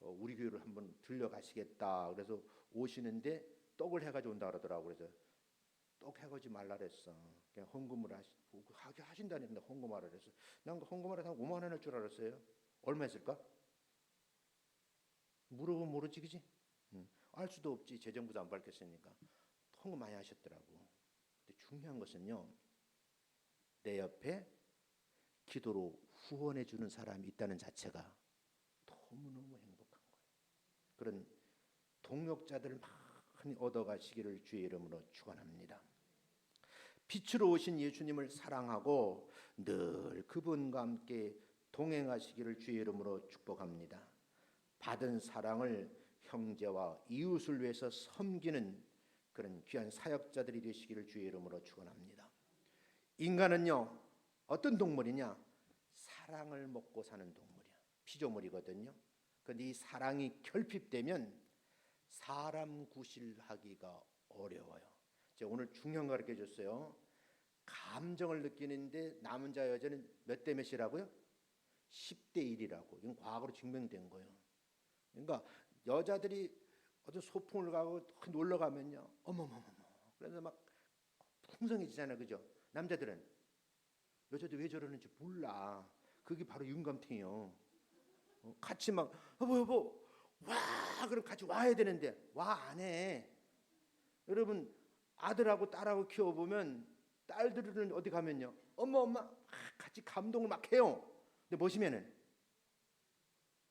우리 교회를 한번 들려가시겠다. 그래서 오시는데 떡을 해가지고 온다 그러더라고. 그래서 떡 해가지 말라 그랬어. 그냥 헌금을 하신다는데 헌금하라 그랬어. 난 헌금하라 한 5만 원 할 줄 알았어요. 얼마 했을까? 물어보면 모르지, 그지? 알 수도 없지. 재정부도 안 밝혔으니까. 헌금 많이 하셨더라고. 근데 중요한 것은요, 내 옆에 기도로 후원해 주는 사람이 있다는 자체가 너무너무 행복한 거예요. 그런 동역자들을 많이 얻어가시기를 주의 이름으로 축원합니다. 빛으로 오신 예수님을 사랑하고 늘 그분과 함께 동행하시기를 주의 이름으로 축복합니다. 받은 사랑을 형제와 이웃을 위해서 섬기는 그런 귀한 사역자들이 되시기를 주의 이름으로 축원합니다. 인간은요, 어떤 동물이냐? 사랑을 먹고 사는 동물이야. 피조물이거든요. 그런데 이 사랑이 결핍되면 사람 구실하기가 어려워요. 제가 오늘 중요한 거 가르쳐 줬어요. 감정을 느끼는데 남은 자 여자는 몇 대 몇이라고요? 10대 1이라고. 이건 과거로 증명된 거예요. 그러니까 여자들이 어떤 소풍을 가고 놀러 가면요, 어머머머머, 그래서 막 풍성해지잖아요, 그죠? 남자들은 여자들 왜 저러는지 몰라. 그게 바로 윤감탱이요. 같이 막 여보 와, 그럼 같이 와야 되는데 와 안 해. 여러분 아들하고 딸하고 키워보면 딸들은 어디 가면요, 엄마 같이 감동을 막 해요. 근데 보시면은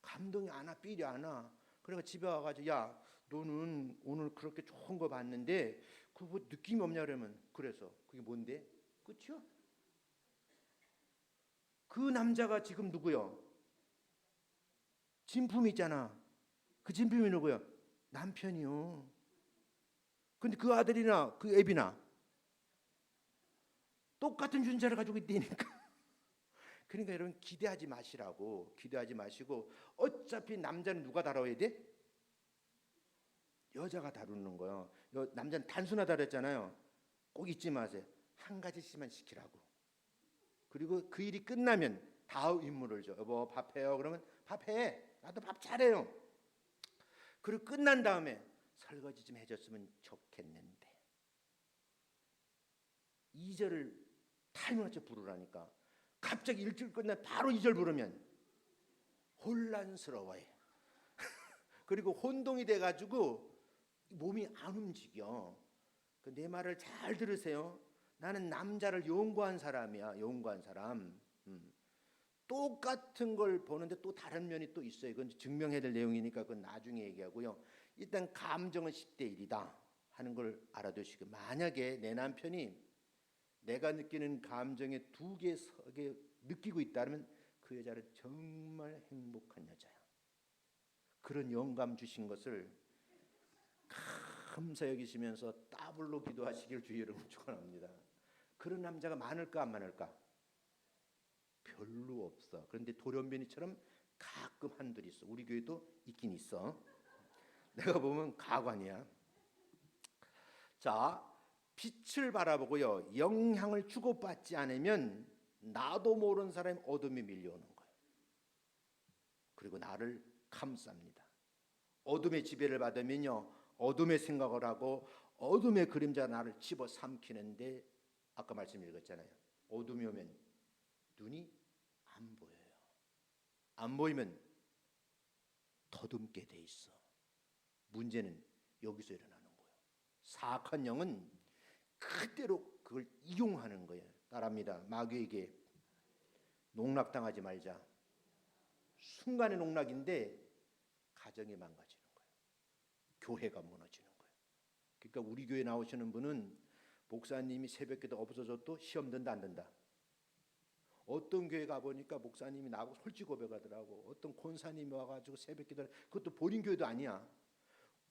감동이 안 와, 삘이 안 와. 그래서 집에 와가지고 야, 너는 오늘 그렇게 좋은 거 봤는데 그 뭐 느낌이 없냐 그러면, 그래서 그게 뭔데? 끝이요? 그 남자가 지금 누구요? 진품이 있잖아. 그 진품이 누구요? 남편이요. 근데 그 아들이나 그 애비나 똑같은 존재를 가지고 있다니까. 그러니까 여러분 기대하지 마시라고. 기대하지 마시고, 어차피 남자는 누가 다뤄야 돼? 여자가 다루는 거예요. 남자는 단순하다 그랬잖아요. 꼭 잊지 마세요. 한 가지씩만 시키라고. 그리고 그 일이 끝나면 다음 임무를 줘. 여보 밥해요. 그러면 밥해. 나도 밥 잘해요. 그리고 끝난 다음에 설거지 좀 해줬으면 좋겠는데. 2절을 타이밍맞춰 부르라니까. 갑자기 1절 끝나 바로 2절 부르면 혼란스러워해. 그리고 혼동이 돼가지고 몸이 안 움직여. 내 말을 잘 들으세요. 나는 남자를 연구한 사람이야. 연구한 사람. 똑같은 걸 보는데 또 다른 면이 또 있어요. 이건 증명해야 될 내용이니까 그건 나중에 얘기하고요. 일단 감정은 10대 1이다 하는 걸 알아두시고, 만약에 내 남편이 내가 느끼는 감정의 2개, 3개 느끼고 있다면 그 여자는 정말 행복한 여자야. 그런 영감 주신 것을 감사 여기시면서 더블로 기도하시길 주의 이름으로 축원합니다. 그런 남자가 많을까 안 많을까? 별로 없어. 그런데 돌연변이처럼 가끔 한둘 있어. 우리 교회도 있긴 있어. 내가 보면 가관이야. 자, 빛을 바라보고요, 영향을 주고받지 않으면 나도 모르는 사람이 어둠에 밀려오는 거예요. 그리고 나를 감쌉니다. 어둠의 지배를 받으면요, 어둠의 생각을 하고 어둠의 그림자 나를 집어삼키는데, 아까 말씀 읽었잖아요. 어둠이 오면 눈이 안 보여요. 안 보이면 더듬게 돼 있어. 문제는 여기서 일어나는 거예요. 사악한 영은 그대로 그걸 이용하는 거예요. 따라합니다. 마귀에게 농락당하지 말자. 순간의 농락인데 가정이 망가지는 거예요. 교회가 무너지는 거예요. 그러니까 우리 교회 나오시는 분은 목사님이 새벽기도 없어져도 시험 든다 안 든다? 어떤 교회 가보니까 목사님이 나하고 솔직히 고백하더라고. 어떤 권사님이 와가지고 새벽기도, 그것도 본인 교회도 아니야.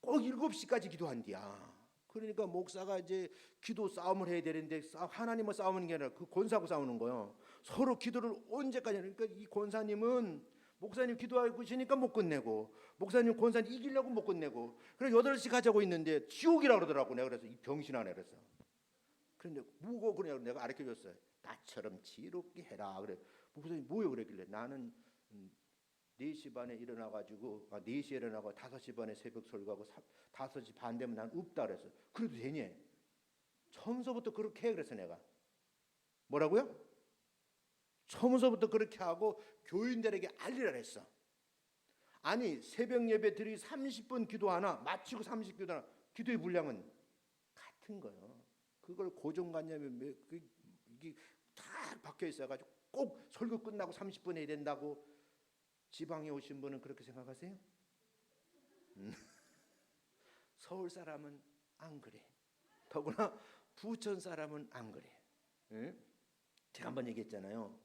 꼭 7시까지 기도한디야. 그러니까 목사가 이제 기도 싸움을 해야 되는데 하나님과 싸우는 게 아니라 그 권사하고 싸우는 거예요. 서로 기도를 언제까지 하니까, 그러니까 이 권사님은 목사님 기도하고 있으니까 못 끝내고, 목사님 권사님 이기려고 못 끝내고, 그래서 8시 가자고 있는데 지옥이라고 그러더라고. 내가 그래서 이 병신하네 그래서. 그런데 뭐고 그래, 내가 가르쳐줬어요. 나처럼 지혜롭게 해라. 그래. 목사님 뭐요 그랬길래 나는 4시 반에 일어나가지고 4시에 일어나고 5시 반에 새벽 설교하고 5시 반 되면 난 없다 그랬어. 그래도 되니? 처음서부터 그렇게 해 그래서 내가 뭐라고요? 처음서부터 그렇게 하고 교인들에게 알리라 했어. 아니 새벽 예배 드리기 30분 기도하나 마치고 30분 기도하나 기도의 분량은 같은 거예요. 그걸 고정관념이 이게 다 박혀 있어가지고 꼭 설교 끝나고 30분 해야 된다고 지방에 오신 분은 그렇게 생각하세요? 서울 사람은 안 그래. 더구나 부천 사람은 안 그래. 응? 제가 한번 얘기했잖아요.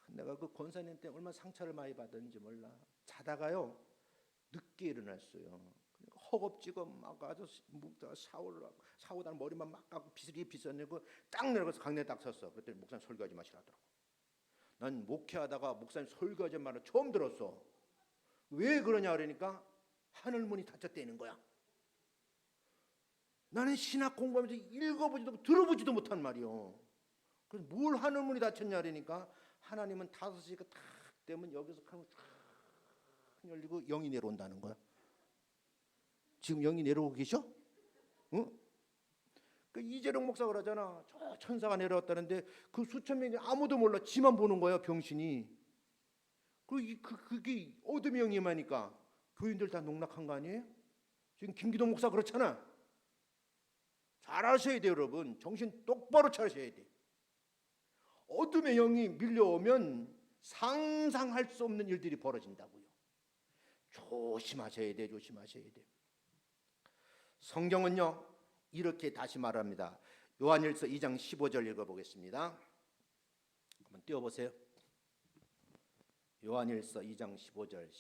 내가 그 권사님 때 얼마나 상처를 많이 받았는지 몰라. 자다가요 늦게 일어났어요. 그러니까 허겁지겁 막 가서 샤워를 하고 샤워다 머리만 막 감고 비스리 빗어내고 딱 내려가서 강당에 딱 섰어. 그랬더니 목사님 설교하지 마시라더라고. 난 목회하다가 목사님 설교하지 말을 처음 들었어. 왜 그러냐 그러니까 하늘 문이 닫혔다는 거야. 나는 신학 공부하면서 읽어보지도 들어보지도 못한 말이요. 그래서 뭘 하늘 문이 닫혔냐 그러니까 하나님은 5시가 딱 되면 여기서 탁 열리고 영이 내려온다는 거야. 지금 영이 내려오고 계셔? 응? 그 이재룡 목사가 그러잖아. 저 천사가 내려왔다는데 그 수천 명이 아무도 몰라. 지만 보는 거야 병신이. 그게 어둠의 영이 임하니까 교인들 다 농락한 거 아니에요? 지금 김기동 목사 그렇잖아. 잘 아셔야 돼요 여러분. 정신 똑바로 차리셔야 돼. 어둠의 영이 밀려오면 상상할 수 없는 일들이 벌어진다고요. 조심하셔야 돼. 조심하셔야 돼. 성경은요 이렇게 다시 말합니다. 요한일서 2장 15절 읽어보겠습니다. 한번 띄워보세요. 요한일서 2장 15절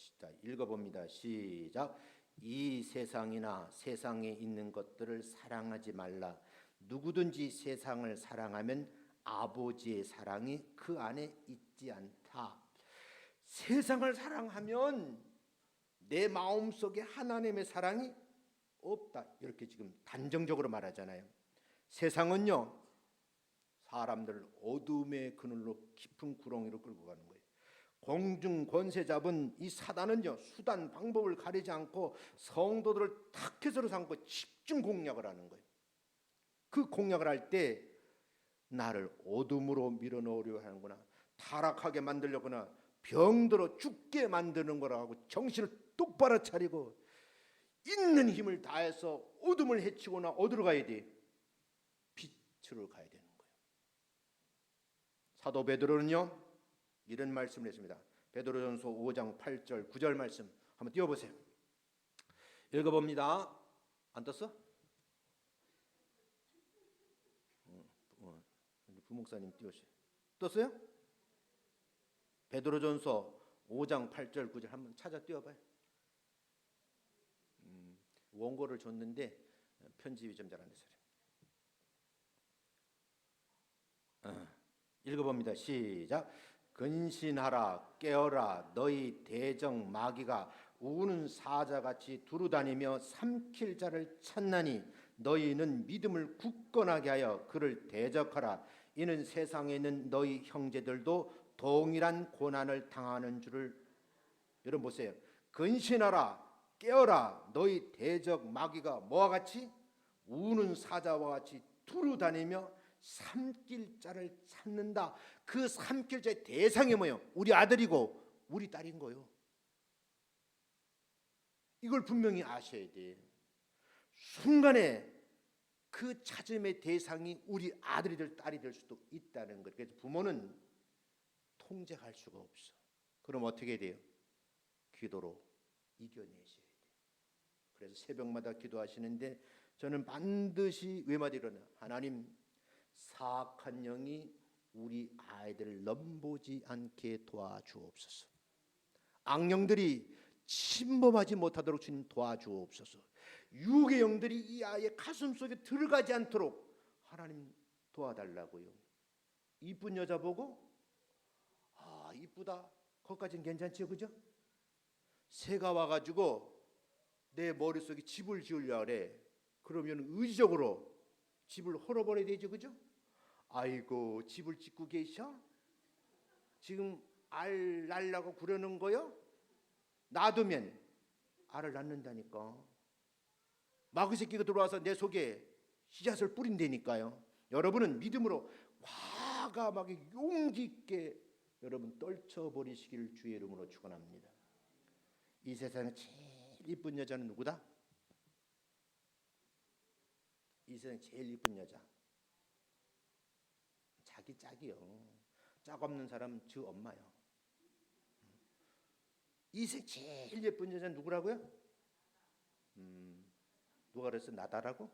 읽어봅니다. 시작. 이 세상이나 세상에 있는 것들을 사랑하지 말라. 누구든지 세상을 사랑하면 아버지의 사랑이 그 안에 있지 않다. 세상을 사랑하면 내 마음속에 하나님의 사랑이 없다. 이렇게 지금 단정적으로 말하잖아요. 세상은요 사람들 어둠의 그늘로 깊은 구렁이로 끌고 가는 거예요. 공중 권세 잡은 이 사단은요 수단 방법을 가리지 않고 성도들을 타켓으로 삼고 집중 공략을 하는 거예요. 그 공략을 할 때 나를 어둠으로 밀어넣으려 하는구나, 타락하게 만들려거나 병들어 죽게 만드는 거라고 정신을 똑바로 차리고 있는 힘을 다해서 어둠을 해치거나 어디로 가야 돼? 빛으로 가야 되는 거예요. 사도 베드로는요 이런 말씀을 했습니다. 베드로전서 5장 8절 9절 말씀 한번 띄워보세요. 읽어봅니다. 안 떴어? 부목사님 띄우시. 떴어요? 베드로전서 5장 8절 9절 한번 찾아 띄워봐요. 원고를 줬는데 편집이 좀 잘 안 돼서 그래요. 읽어봅니다. 시작. 근신하라 깨어라 너희 대적 마귀가 우는 사자같이 두루다니며 삼킬 자를 찾나니 너희는 믿음을 굳건하게 하여 그를 대적하라. 이는 세상에 있는 너희 형제들도 동일한 고난을 당하는 줄을. 여러분 보세요. 근신하라 깨어라 너희 대적 마귀가 뭐와 같이? 우는 사자와 같이 두루다니며 삼킬 자를 찾는다. 그 삼킬 자의 대상이 뭐예요? 우리 아들이고 우리 딸인 거예요. 이걸 분명히 아셔야 돼. 순간에 그 찾음의 대상이 우리 아들이들 딸이 될 수도 있다는 거예요. 그래서 부모는 통제할 수가 없어. 그럼 어떻게 돼요? 기도로 이겨내셔야 돼요. 그래서 새벽마다 기도하시는데 저는 반드시 외마디 일어나 하나님 사악한 영이 우리 아이들을 넘보지 않게 도와주옵소서. 악령들이 침범하지 못하도록 주님 도와주옵소서. 유괴 영들이 이 아이의 가슴 속에 들어가지 않도록 하나님 도와달라고요. 이쁜 여자 보고 이쁘다 거기까지는 괜찮죠, 그죠? 새가 와가지고 내 머릿속에 집을 지으려 그래. 그러면 의지적으로 집을 헐어버려야 되죠, 그죠? 아이고 집을 짓고 계셔? 지금 알 낳으려고 그러는 거요? 놔두면 알을 낳는다니까. 마귀 새끼가 들어와서 내 속에 씨앗을 뿌린다니까요. 여러분은 믿음으로 과감하게 용기 있게 여러분 떨쳐버리시기를 주의 이름으로 축원합니다. 이 세상에 제일 이쁜 여자는 누구다? 이 세상에 제일 이쁜 여자 자기 짝이요. 짝 없는 사람은 저 엄마요. 이 세상에 제일 예쁜 여자는 누구라고요? 누가 그랬어? 나다라고?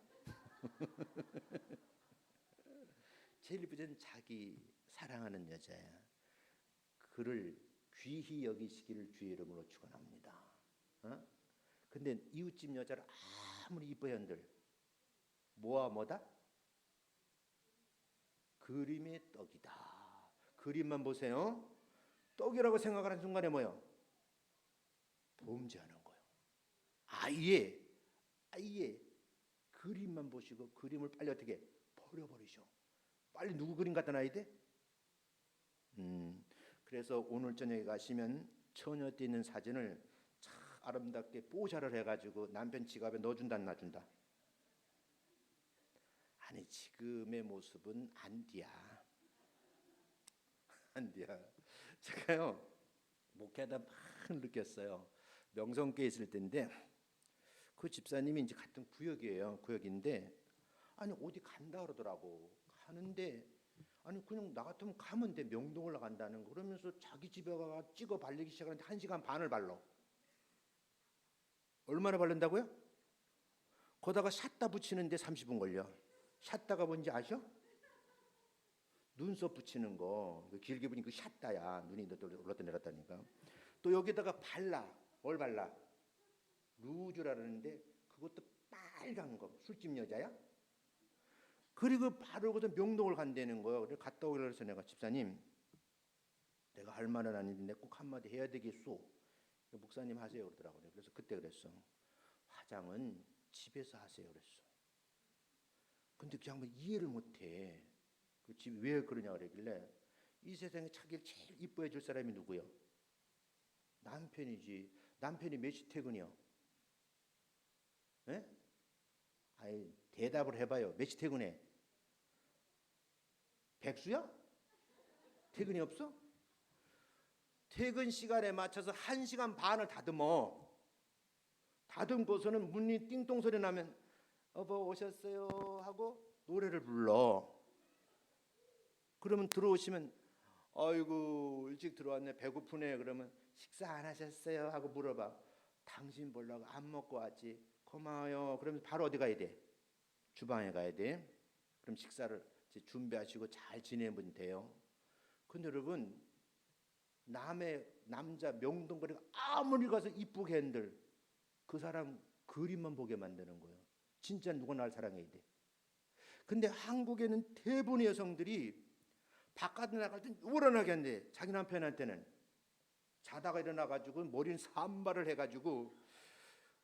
제일 예쁜 여자는 자기 사랑하는 여자야. 그를 귀히 여기시기를 주의 이름으로 축원합니다. 근데 이웃집 여자를 아무리 이뻐 한들 뭐다? 그림의 떡이다. 그림만 보세요. 떡이라고 생각하는 순간에 뭐요? 범죄하는 거예요. 아예 그림만 보시고 그림을 빨리 어떻게 버려버리셔. 빨리 누구 그림 갖다 놔야 돼? 그래서 오늘 저녁에 가시면 처녀 때 있는 사진을 참 아름답게 뽀샤를 해가지고 남편 지갑에 넣어준다 안 놔준다? 아니 지금의 모습은 안디야. 제가요 목회하다 막 느꼈어요. 명성교회 있을 때인데 그 집사님이 이제 같은 구역인데 아니 어디 간다 그러더라고. 가는데 아니 그냥 나 같으면 가면 돼. 명동을 나간다는 거. 그러면서 자기 집에 가 찍어 바르기 시작하는데 1시간 반을 발라. 얼마나 바른다고요? 거다가 샷다 붙이는데 30분 걸려. 샷다가 뭔지 아셔? 눈썹 붙이는 거. 길게 보니 그 샷다야. 눈이 올랐다 내렸다니까. 또 여기다가 발라. 뭘 발라? 루즈라는데 그것도 빨간 거. 술집 여자야? 그리고 바르고서 명동을 간다는 거예요. 그래서 갔다 오기로 해서 내가 집사님 내가 할 말은 아닌데 꼭 한마디 해야 되겠소. 목사님 하세요 그러더라고요. 그래서 그때 그랬어. 화장은 집에서 하세요 그랬어. 근데 그 양반 이해를 못해. 그 집이 왜 그러냐 그러길래 이 세상에 자기를 제일 이뻐해 줄 사람이 누구요? 남편이지. 남편이 몇 시 퇴근이요? 예? 아이 대답을 해봐요. 몇 시 퇴근해? 백수야? 퇴근이 없어? 퇴근 시간에 맞춰서 1시간 반을 다듬어. 다듬고서는 문이 띵동 소리 나면 여보 오셨어요 하고 노래를 불러. 그러면 들어오시면 아이고 일찍 들어왔네 배고프네. 그러면 식사 안 하셨어요 하고 물어봐. 당신 보려고 안 먹고 왔지. 고마워요. 그러면 바로 어디 가야 돼? 주방에 가야 돼. 그럼 식사를 준비하시고 잘 지내면 돼요. 근데 여러분 남의 남자 명동거리가 아무리 가서 이쁘게 한들 그 사람 그림만 보게 만드는 거예요. 진짜 누가 날 사랑해야 돼. 근데 한국에는 대부분의 여성들이 바깥에 나갈 땐 우러나게 한대. 자기 남편한테는 자다가 일어나가지고 머리는 산발을 해가지고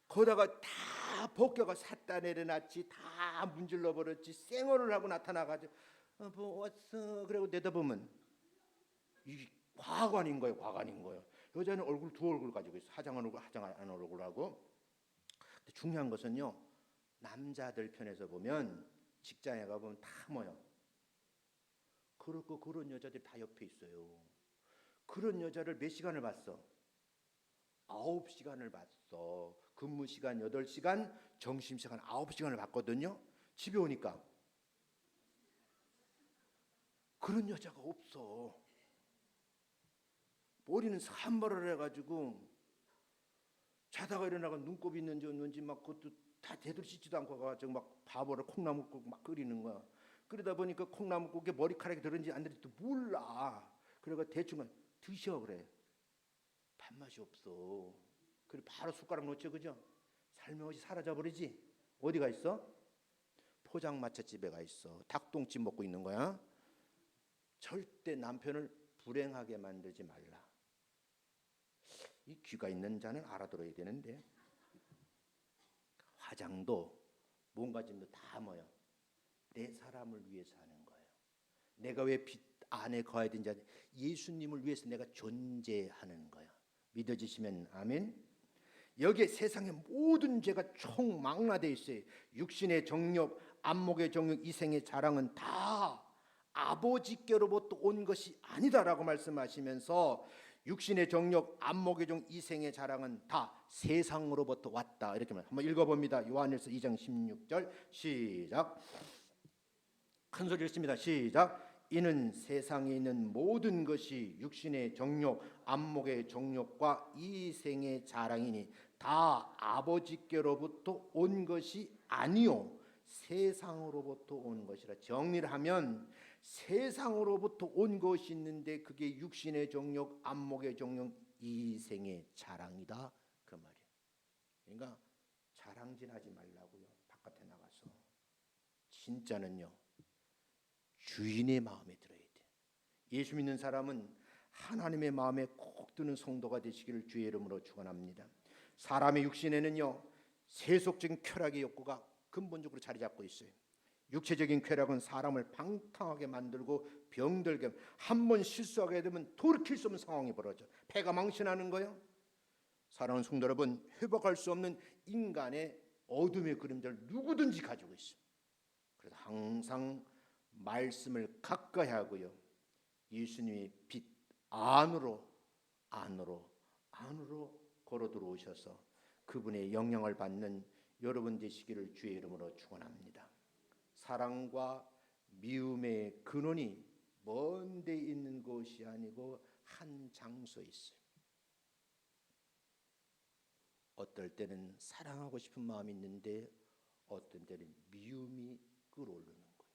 거다가 다 벗겨가 샀다 내려놨지. 다 문질러 버렸지. 쌩얼을 하고 나타나가지고 뭐 왔어. 그리고 내다보면 이 과관인 거예요. 과관인 거예요. 여자는 얼굴 두 얼굴 가지고 있어. 화장한 얼굴, 화장 안 얼굴하고. 근데 중요한 것은요. 남자들 편에서 보면 직장에 가보면 다 뭐요? 그렇고 그런 여자들이 다 옆에 있어요. 그런 여자를 몇 시간을 봤어? 9시간을 봤어. 근무 시간 8시간, 점심시간 9시간을 봤거든요. 집에 오니까 그런 여자가 없어. 머리는 산발을 해가지고 자다가 일어나가 눈곱이 있는지 없는지 막 그것도 다 제대로 씻지도 않고 가지고 막 바보를 콩나물국 막 끓이는 거야. 그러다 보니까 콩나물국에 머리카락이 들었는지 안 들었는지 몰라. 그래가 대충 드셔 그래. 밥맛이 없어. 그래 바로 숟가락 놓죠, 그죠? 살며시 사라져 버리지. 어디가 있어? 포장마차집에 가 있어. 닭똥집 먹고 있는 거야. 절대 남편을 불행하게 만들지 말라. 이 귀가 있는 자는 알아들어야 되는데 화장도 몸가짐도 다 뭐요? 내 사람을 위해서 하는 거예요. 내가 왜 안에 거해야 되는 자, 예수님을 위해서 내가 존재하는 거야. 믿어지시면 아멘. 여기에 세상의 모든 죄가 총망라되어 있어요. 육신의 정욕, 안목의 정욕, 이생의 자랑은 다 아버지께로부터 온 것이 아니다라고 말씀하시면서 육신의 정욕, 안목의 정욕, 이생의 자랑은 다 세상으로부터 왔다. 이렇게 말. 한번 읽어봅니다. 요한일서 2장 16절 시작. 큰 소리 읽습니다. 시작. 이는 세상에 있는 모든 것이 육신의 정욕, 안목의 정욕과 이생의 자랑이니 다 아버지께로부터 온 것이 아니요 세상으로부터 온 것이라. 정리를 하면 세상으로부터 온 것이 있는데 그게 육신의 정욕, 안목의 정욕, 이생의 자랑이다 그 말이에요. 그러니까 자랑질하지 말라고요. 바깥에 나가서. 진짜는요 주인의 마음에 들어야 돼. 예수 믿는 사람은 하나님의 마음에 꼭 드는 성도가 되시기를 주의 이름으로 축원합니다. 사람의 육신에는요 세속적인 쾌락의 욕구가 근본적으로 자리 잡고 있어요. 육체적인 쾌락은 사람을 방탕하게 만들고 병들게, 한 번 실수하게 되면 돌이킬 수 없는 상황이 벌어져. 폐가 망신하는 거예요. 사랑하는 성도 여러분, 회복할 수 없는 인간의 어둠의 그림자를 누구든지 가지고 있어요. 그래서 항상 말씀을 가까이 하고요, 예수님의 빛 안으로 걸어 들어오셔서 그분의 영향을 받는 여러분 되시기를 주의 이름으로 축원합니다. 사랑과 미움의 근원이 먼 데 있는 곳이 아니고 한 장소에 있어요. 어떨 때는 사랑하고 싶은 마음이 있는데 어떤 때는 미움이 끌어오르는 거예요.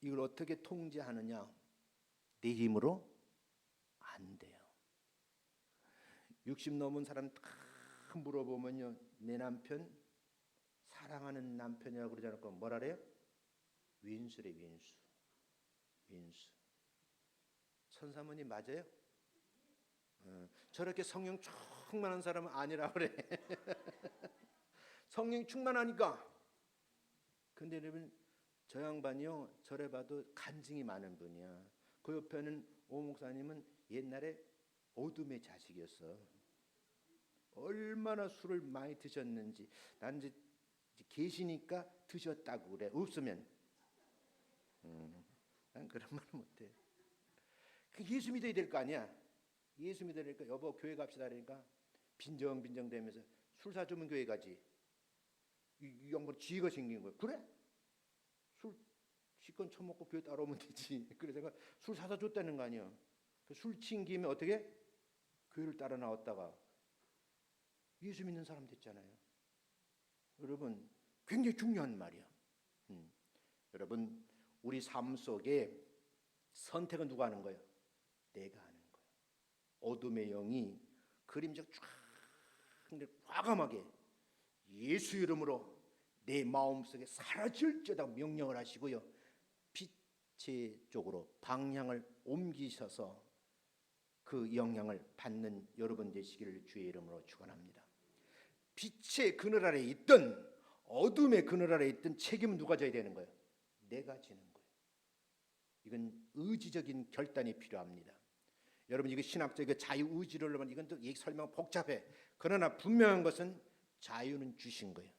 이걸 어떻게 통제하느냐? 내 힘으로 안 돼요. 60 넘은 사람 다 물어보면요, 내 남편 사랑하는 남편이라고 그러지 않을까? 뭐라 그래요? 윈수래. 윈수. 천사모님 맞아요? 저렇게 성령 충만한 사람은 아니라 그래. 성령 충만하니까. 근데 여러분, 저 양반이요, 저래 봐도 간증이 많은 분이야. 그 옆에는 오 목사님은 옛날에 어둠의 자식이었어. 얼마나 술을 많이 드셨는지. 난 이제 계시니까 드셨다고 그래. 없으면 난 그런 말을 못해. 예수 믿어야 될 거 아니야. 예수 믿어야 되니까 여보 교회 갑시다 그러니까 빈정빈정 대면서 술 사주면 교회 가지. 이 양반 지혜가 생긴 거야. 그래? 술 시건 처먹고 교회 따라오면 되지. 그래서 내가 술 사다 줬다는 거 아니야. 술 친 김에 어떻게 교회를 따라 나왔다가 예수 믿는 사람 됐잖아요. 여러분 굉장히 중요한 말이야. 여러분 우리 삶 속에 선택은 누가 하는 거예요? 내가 하는 거예요. 어둠의 영이 그림자 쫙 과감하게 예수 이름으로 내 마음속에 사라질지어다 명령을 하시고요, 빛의 쪽으로 방향을 옮기셔서 그 영향을 받는 여러분 되시기를 주의 이름으로 축원합니다. 빛의 그늘 아래 있든 어둠의 그늘 아래 있든 책임은 누가 져야 되는 거예요? 내가 지는 거예요. 이건 의지적인 결단이 필요합니다. 여러분 이거 신학적 자유의지를 하면 이건 또 얘기 설명 복잡해. 그러나 분명한 것은 자유는 주신 거예요.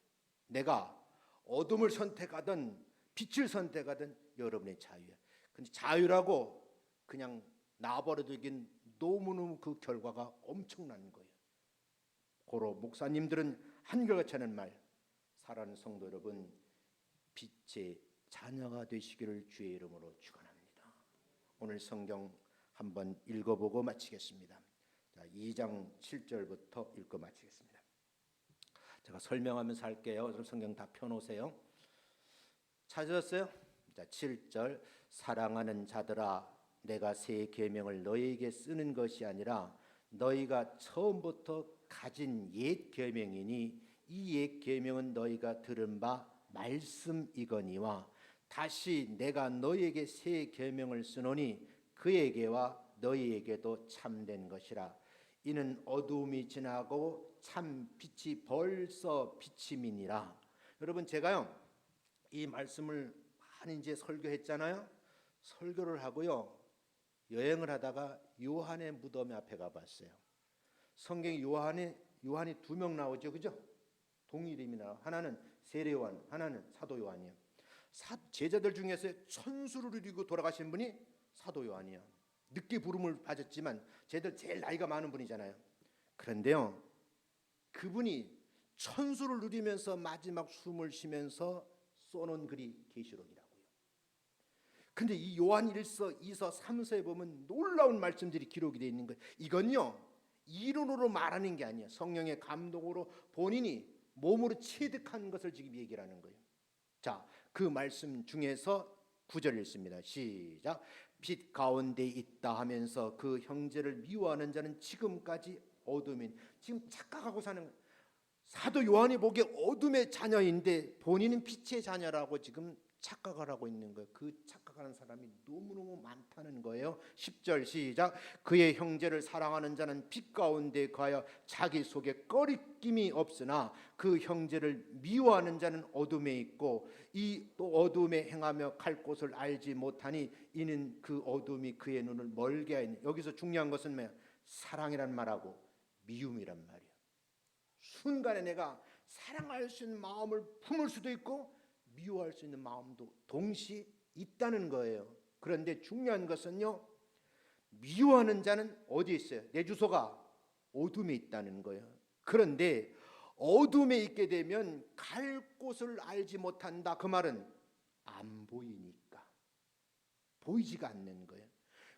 내가 어둠을 선택하든 빛을 선택하든 여러분의 자유야. 근데 자유라고 그냥 놔버려두긴 너무너무 그 결과가 엄청난 거예요. 고로 목사님들은 한결같이 하는 말, 사랑하는 성도 여러분, 빛의 자녀가 되시기를 주의 이름으로 축원합니다. 오늘 성경 한번 읽어보고 마치겠습니다. 자, 2장 7절부터 읽고 마치겠습니다. 제가 설명하면서 할게요. 그럼 성경 다 펴놓으세요. 찾으셨어요? 자, 7절. 사랑하는 자들아, 내가 새 계명을 너희에게 쓰는 것이 아니라 너희가 처음부터 가진 옛 계명이니 이 옛 계명은 너희가 들은 바 말씀이거니와 다시 내가 너희에게 새 계명을 쓰노니 그에게와 너희에게도 참된 것이라. 이는 어두움이 지나고 참 빛이 벌써 비침이니라. 여러분 제가요 이 말씀을 많이 이제 설교했잖아요. 설교를 하고요. 여행을 하다가 요한의 무덤 앞에 가봤어요. 성경에 요한이 두 명 나오죠, 그죠? 동일임이 나와. 하나는 세례 요한, 하나는 사도 요한이요. 제자들 중에서 천수를 이루고 돌아가신 분이 사도 요한이요. 늦게 부름을 받았지만 제들 제일 나이가 많은 분이잖아요. 그런데요, 그분이 천수를 누리면서 마지막 숨을 쉬면서 써놓은 글이 계시록이라고요. 근데 이 요한 1서, 2서, 3서에 보면 놀라운 말씀들이 기록이 되어 있는 거예요. 이건요, 이론으로 말하는 게 아니에요. 성령의 감동으로 본인이 몸으로 체득한 것을 지금 얘기를 하는 거예요. 자, 그 말씀 중에서 9절 읽습니다. 시작. 빛 가운데 있다 하면서 그 형제를 미워하는 자는 지금까지 어둠인, 지금 착각하고 사는 거예요. 사도 요한이 보기에 어둠의 자녀인데 본인은 빛의 자녀라고 지금 착각을 하고 있는 거예요. 그 착각하는 사람이 너무너무 많다는 거예요. 10절 시작. 그의 형제를 사랑하는 자는 빛 가운데 거하여 자기 속에 꺼리낌이 없으나 그 형제를 미워하는 자는 어둠에 있고 이 또 어둠에 행하며 갈 곳을 알지 못하니 이는 그 어둠이 그의 눈을 멀게 하였니. 여기서 중요한 것은 뭐야? 사랑이란 말하고 미움이란 말이야. 순간에 내가 사랑할 수 있는 마음을 품을 수도 있고 미워할 수 있는 마음도 동시에 있다는 거예요. 그런데 중요한 것은요, 미워하는 자는 어디에 있어요? 내 주소가 어둠에 있다는 거예요. 그런데 어둠에 있게 되면 갈 곳을 알지 못한다. 그 말은 안 보이니까, 보이지가 않는 거예요.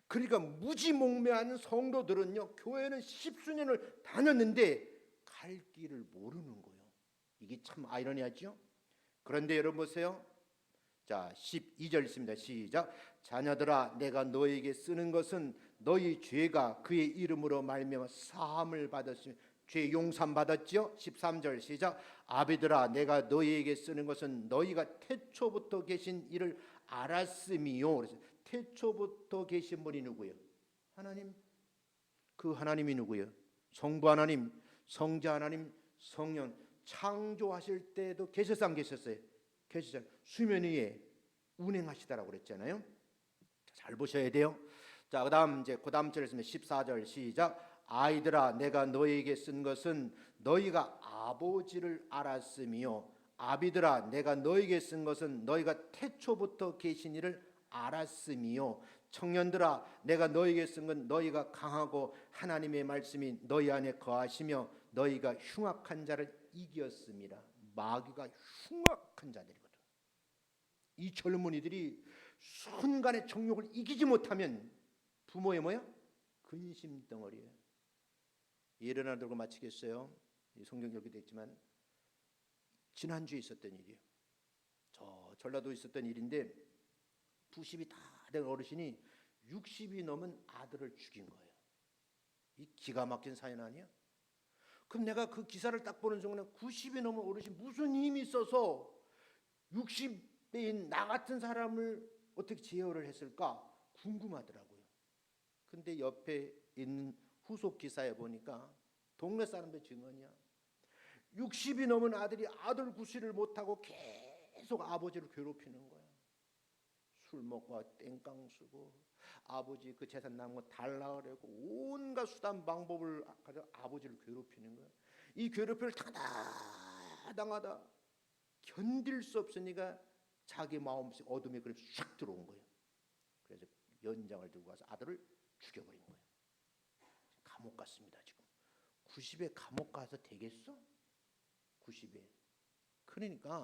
그러니까 무지몽매한 성도들은요, 교회는 십수년을 다녔는데 갈 길을 모르는 거예요. 이게 참 아이러니하죠. 그런데 여러분 보세요. 자, 12절 있습니다. 시작. 자녀들아, 내가 너에게 쓰는 것은 너희 죄가 그의 이름으로 말미암아 사함을 받았으며, 죄 용산 받았죠. 13절 시작. 아비들아, 내가 너희에게 쓰는 것은 너희가 태초부터 계신 이를 알았음이요. 그래서 태초부터 계신 분이 누구예요? 하나님. 그 하나님이 누구예요? 성부 하나님, 성자 하나님, 성령. 창조하실 때도 계셨어 안 계셨어요? 계시잖아요. 수면 위에 운행하시다라고 그랬잖아요. 잘 보셔야 돼요. 자, 그다음 절에 14절 시작. 아이들아, 내가 너희에게 쓴 것은 너희가 아버지를 알았으며, 아비들아, 내가 너희에게 쓴 것은 너희가 태초부터 계신 이를 알았으며, 청년들아, 내가 너희에게 쓴 건 너희가 강하고 하나님의 말씀이 너희 안에 거하시며 너희가 흉악한 자를 이겼습니다. 마귀가 흉악한 자들이거든. 이 젊은이들이 순간의 정욕을 이기지 못하면 부모의 뭐야? 근심 덩어리예요. 예를 하나 들고 마치겠어요. 성경 여기 되어 있지만 지난주에 있었던 일이에요. 저 전라도에 있었던 일인데 90이 다 된 어르신이 60이 넘은 아들을 죽인 거예요. 이 기가 막힌 사연 아니야? 그럼 내가 그 기사를 딱 보는 순간에 90이 넘은 어르신 무슨 힘이 있어서 60대인 나 같은 사람을 어떻게 제어를 했을까 궁금하더라고요. 근데 옆에 있는 후속 기사에 보니까 동네 사람들 증언이야. 60이 넘은 아들이 아들 구실을 못하고 계속 아버지를 괴롭히는 거야. 술 먹고 땡깡 쓰고 아버지 그 재산 남은 거 달라 그러고 온갖 수단 방법을 가지고 아버지를 괴롭히는 거야. 이 괴롭힘을 당하다 견딜 수 없으니까 자기 마음속 어둠에 그렇게 샥 들어온 거예요. 그래서 연장을 들고 가서 아들을 죽여버린 거예요. 감옥 갔습니다. 지금 90에 감옥 가서 되겠어? 90에. 그러니까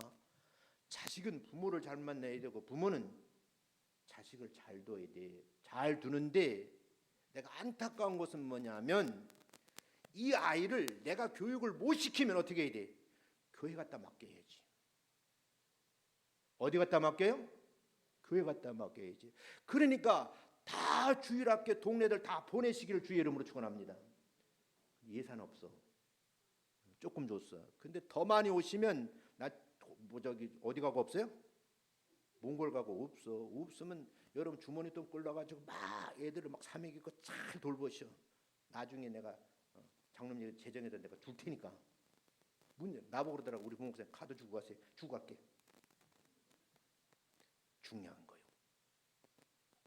자식은 부모를 잘 만나야 되고 부모는 자식을 잘 둬야 돼. 잘 두는데 내가 안타까운 것은 뭐냐면 이 아이를 내가 교육을 못 시키면 어떻게 해야 돼? 교회 갖다 맡겨야지. 어디 갖다 맡겨요? 교회 갖다 맡겨야지. 그러니까 다 주일학교 동네들 다 보내시기를 주의 이름으로 축원합니다. 예산 없어. 조금 줬어. 근데 더 많이 오시면 나 어디 가고 없어요? 몽골 가고 없어. 없으면 여러분 주머니 돈 끌러가지고 막 애들을 막 사먹이고 잘 돌보셔. 나중에 내가 장로님 재정에다 내가 줄 테니까. 나보고 그러더라고. 우리 부목사님 카드 주고 가세요. 주고 갈게. 중요한 거예요.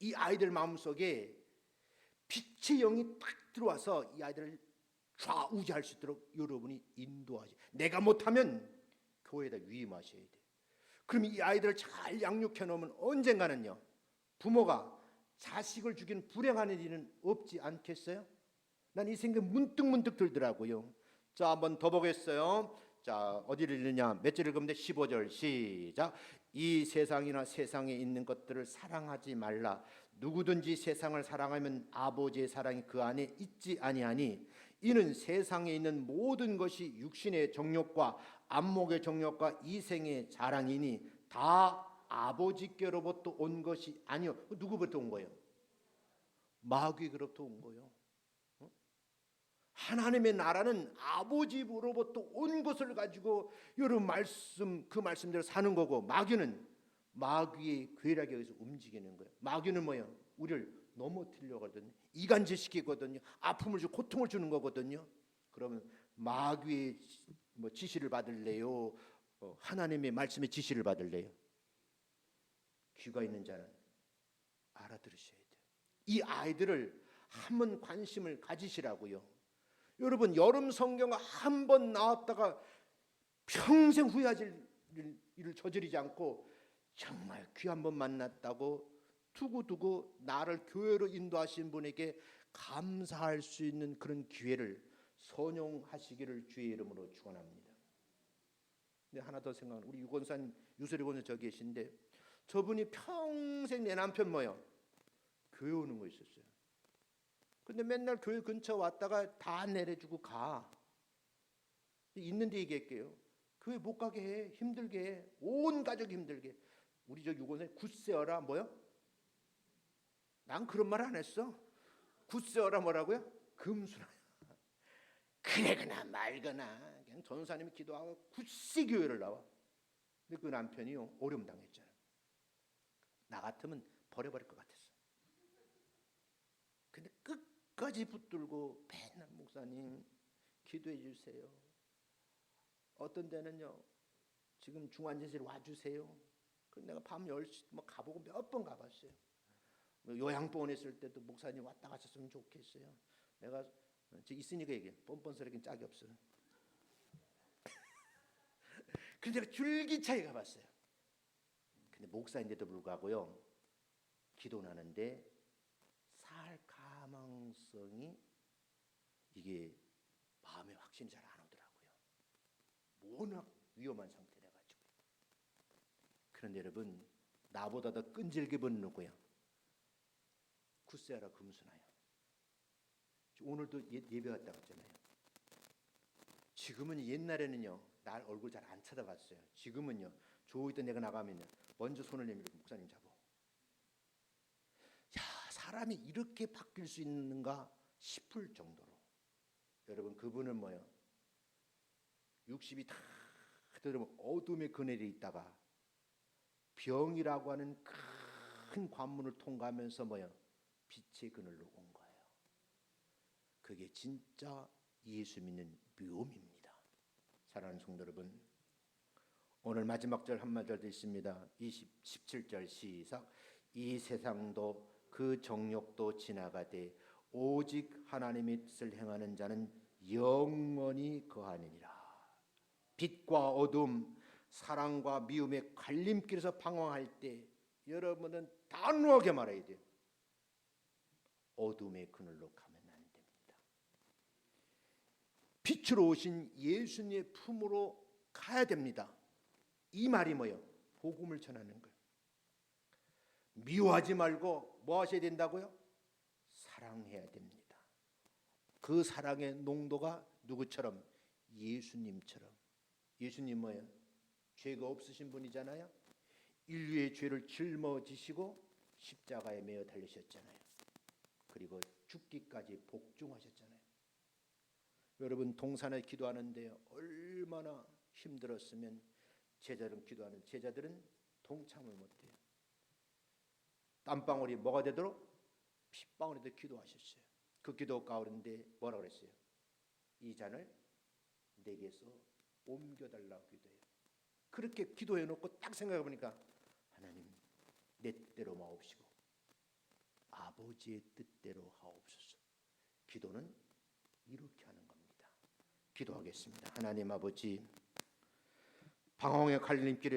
이 아이들 마음속에 빛의 영이 딱 들어와서 이 아이들을 좌우지할 수 있도록 여러분이 인도하지. 내가 못하면 교회에다 위임하셔야 돼. 그럼 이 아이들을 잘 양육해 놓으면 언젠가는요, 부모가 자식을 죽이는 불행한 일은 없지 않겠어요? 난 이 생각 문득 들더라고요. 자, 한번 더 보겠어요. 자, 어디를 읽느냐? 몇 절 읽으면 돼? 15절 시작. 이 세상이나 세상에 있는 것들을 사랑하지 말라. 누구든지 세상을 사랑하면 아버지의 사랑이 그 안에 있지 아니하니 이는 세상에 있는 모든 것이 육신의 정욕과 안목의 정욕과 이생의 자랑이니 다 아버지께로부터 온 것이 아니요. 누구부터 온 거예요? 마귀로부터 온 거예요. 하나님의 나라는 아버지로부터 온 것을 가지고 여러분 그 말씀대로 사는 거고, 마귀는 마귀의 괴락에 의해서 움직이는 거예요. 마귀는 뭐예요? 우리를 넘어뜨리려고 하거든요. 이간질시키거든요. 아픔을 주고 고통을 주는 거거든요. 그러면 마귀의 지시를 받을래요? 하나님의 말씀의 지시를 받을래요? 귀가 있는 자는 알아들으셔야 돼요. 이 아이들을 한번 관심을 가지시라고요. 여러분, 여름 성경 한 번 나왔다가 평생 후회하실 일을 저지르지 않고 정말 귀 한 번 만났다고 두고두고 나를 교회로 인도하신 분에게 감사할 수 있는 그런 기회를 선용하시기를 주의 이름으로 축원합니다. 근데 하나 더 생각하는, 우리 유권사님, 유설이 권사 저기 계신데, 저분이 평생 내 남편 뭐요? 교회 오는 거 있었어요. 근데 맨날 교회 근처 왔다가 다 내려주고 가. 있는데 얘기할게요. 교회 못 가게 해. 힘들게 해. 온 가족이 힘들게 해. 우리 저 유권사님 굳세어라 뭐요? 난 그런 말 안 했어. 굳세어라 뭐라고요? 금순아야. 그래거나 말거나 그냥 전사님이 기도하고 굳세 교회를 나와. 근데 그 남편이요, 오름 당했잖아. 나 같으면 버려버릴 것 같았어. 근데 끝까지 붙들고 맨날 목사님 기도해 주세요. 어떤 데는요, 지금 중환자실 와주세요. 그 내가 밤 10시 가보고 몇 번 가봤어요. 요양병원 있을 때도 목사님 왔다 가셨으면 좋겠어요. 내가 있으니까 얘기해. 뻔뻔스럽긴 짝이 없어. 근데 내가 줄기차게 가봤어요. 근데 목사인데도 불구하고요, 기도는 하는데 살 가망성이 이게 마음의 확신이 잘 안 오더라고요. 워낙 위험한 상태라 가지고. 그런데 여러분, 나보다 더 끈질게 보는 누구야? 굳세어라 금순아야. 오늘도 예배 갔다 왔잖아요. 지금은, 옛날에는요 날 얼굴 잘 안 쳐다봤어요. 지금은요, 조이 때 내가 나가면요 먼저 손을 내밀고 목사님 잡아. 야, 사람이 이렇게 바뀔 수 있는가 싶을 정도로. 여러분, 그분은 뭐예요? 60이 다 들으면 어둠의 그늘에 있다가 병이라고 하는 큰 관문을 통과하면서 뭐예요? 빛의 그늘로 온 거예요. 그게 진짜 예수 믿는 묘미입니다. 사랑하는 성도 여러분, 오늘 마지막 절 한마디 더 있습니다. 17절 시작. 이 세상도 그 정욕도 지나가되 오직 하나님의 뜻을 행하는 자는 영원히 거하느니라. 빛과 어둠, 사랑과 미움의 갈림길에서 방황할 때 여러분은 단호하게 말해야 돼요. 어둠의 그늘로 가면 안 됩니다. 빛으로 오신 예수님의 품으로 가야 됩니다. 이 말이 뭐예요? 복음을 전하는 거예요. 미워하지 말고 뭐 하셔야 된다고요? 사랑해야 됩니다. 그 사랑의 농도가 누구처럼? 예수님처럼. 예수님 뭐예요? 죄가 없으신 분이잖아요. 인류의 죄를 짊어지시고 십자가에 매어 달리셨잖아요. 그리고 죽기까지 복종하셨잖아요. 여러분, 동산에 기도하는데 얼마나 힘들었으면 제자들은 기도하는 제자들은 동참을 못해요. 땀방울이 뭐가 되도록? 핏방울에도 기도하셨어요. 그 기도 가운데 뭐라고 그랬어요? 이 잔을 내게서 옮겨달라고 기도해요. 그렇게 기도해놓고 딱 생각해보니까 하나님 내 뜻대로 마옵시고 아버지의 뜻대로 하옵소서. 기도는 이렇게 하는 겁니다. 기도하겠습니다. 하나님 아버지, 방황의 갈림길에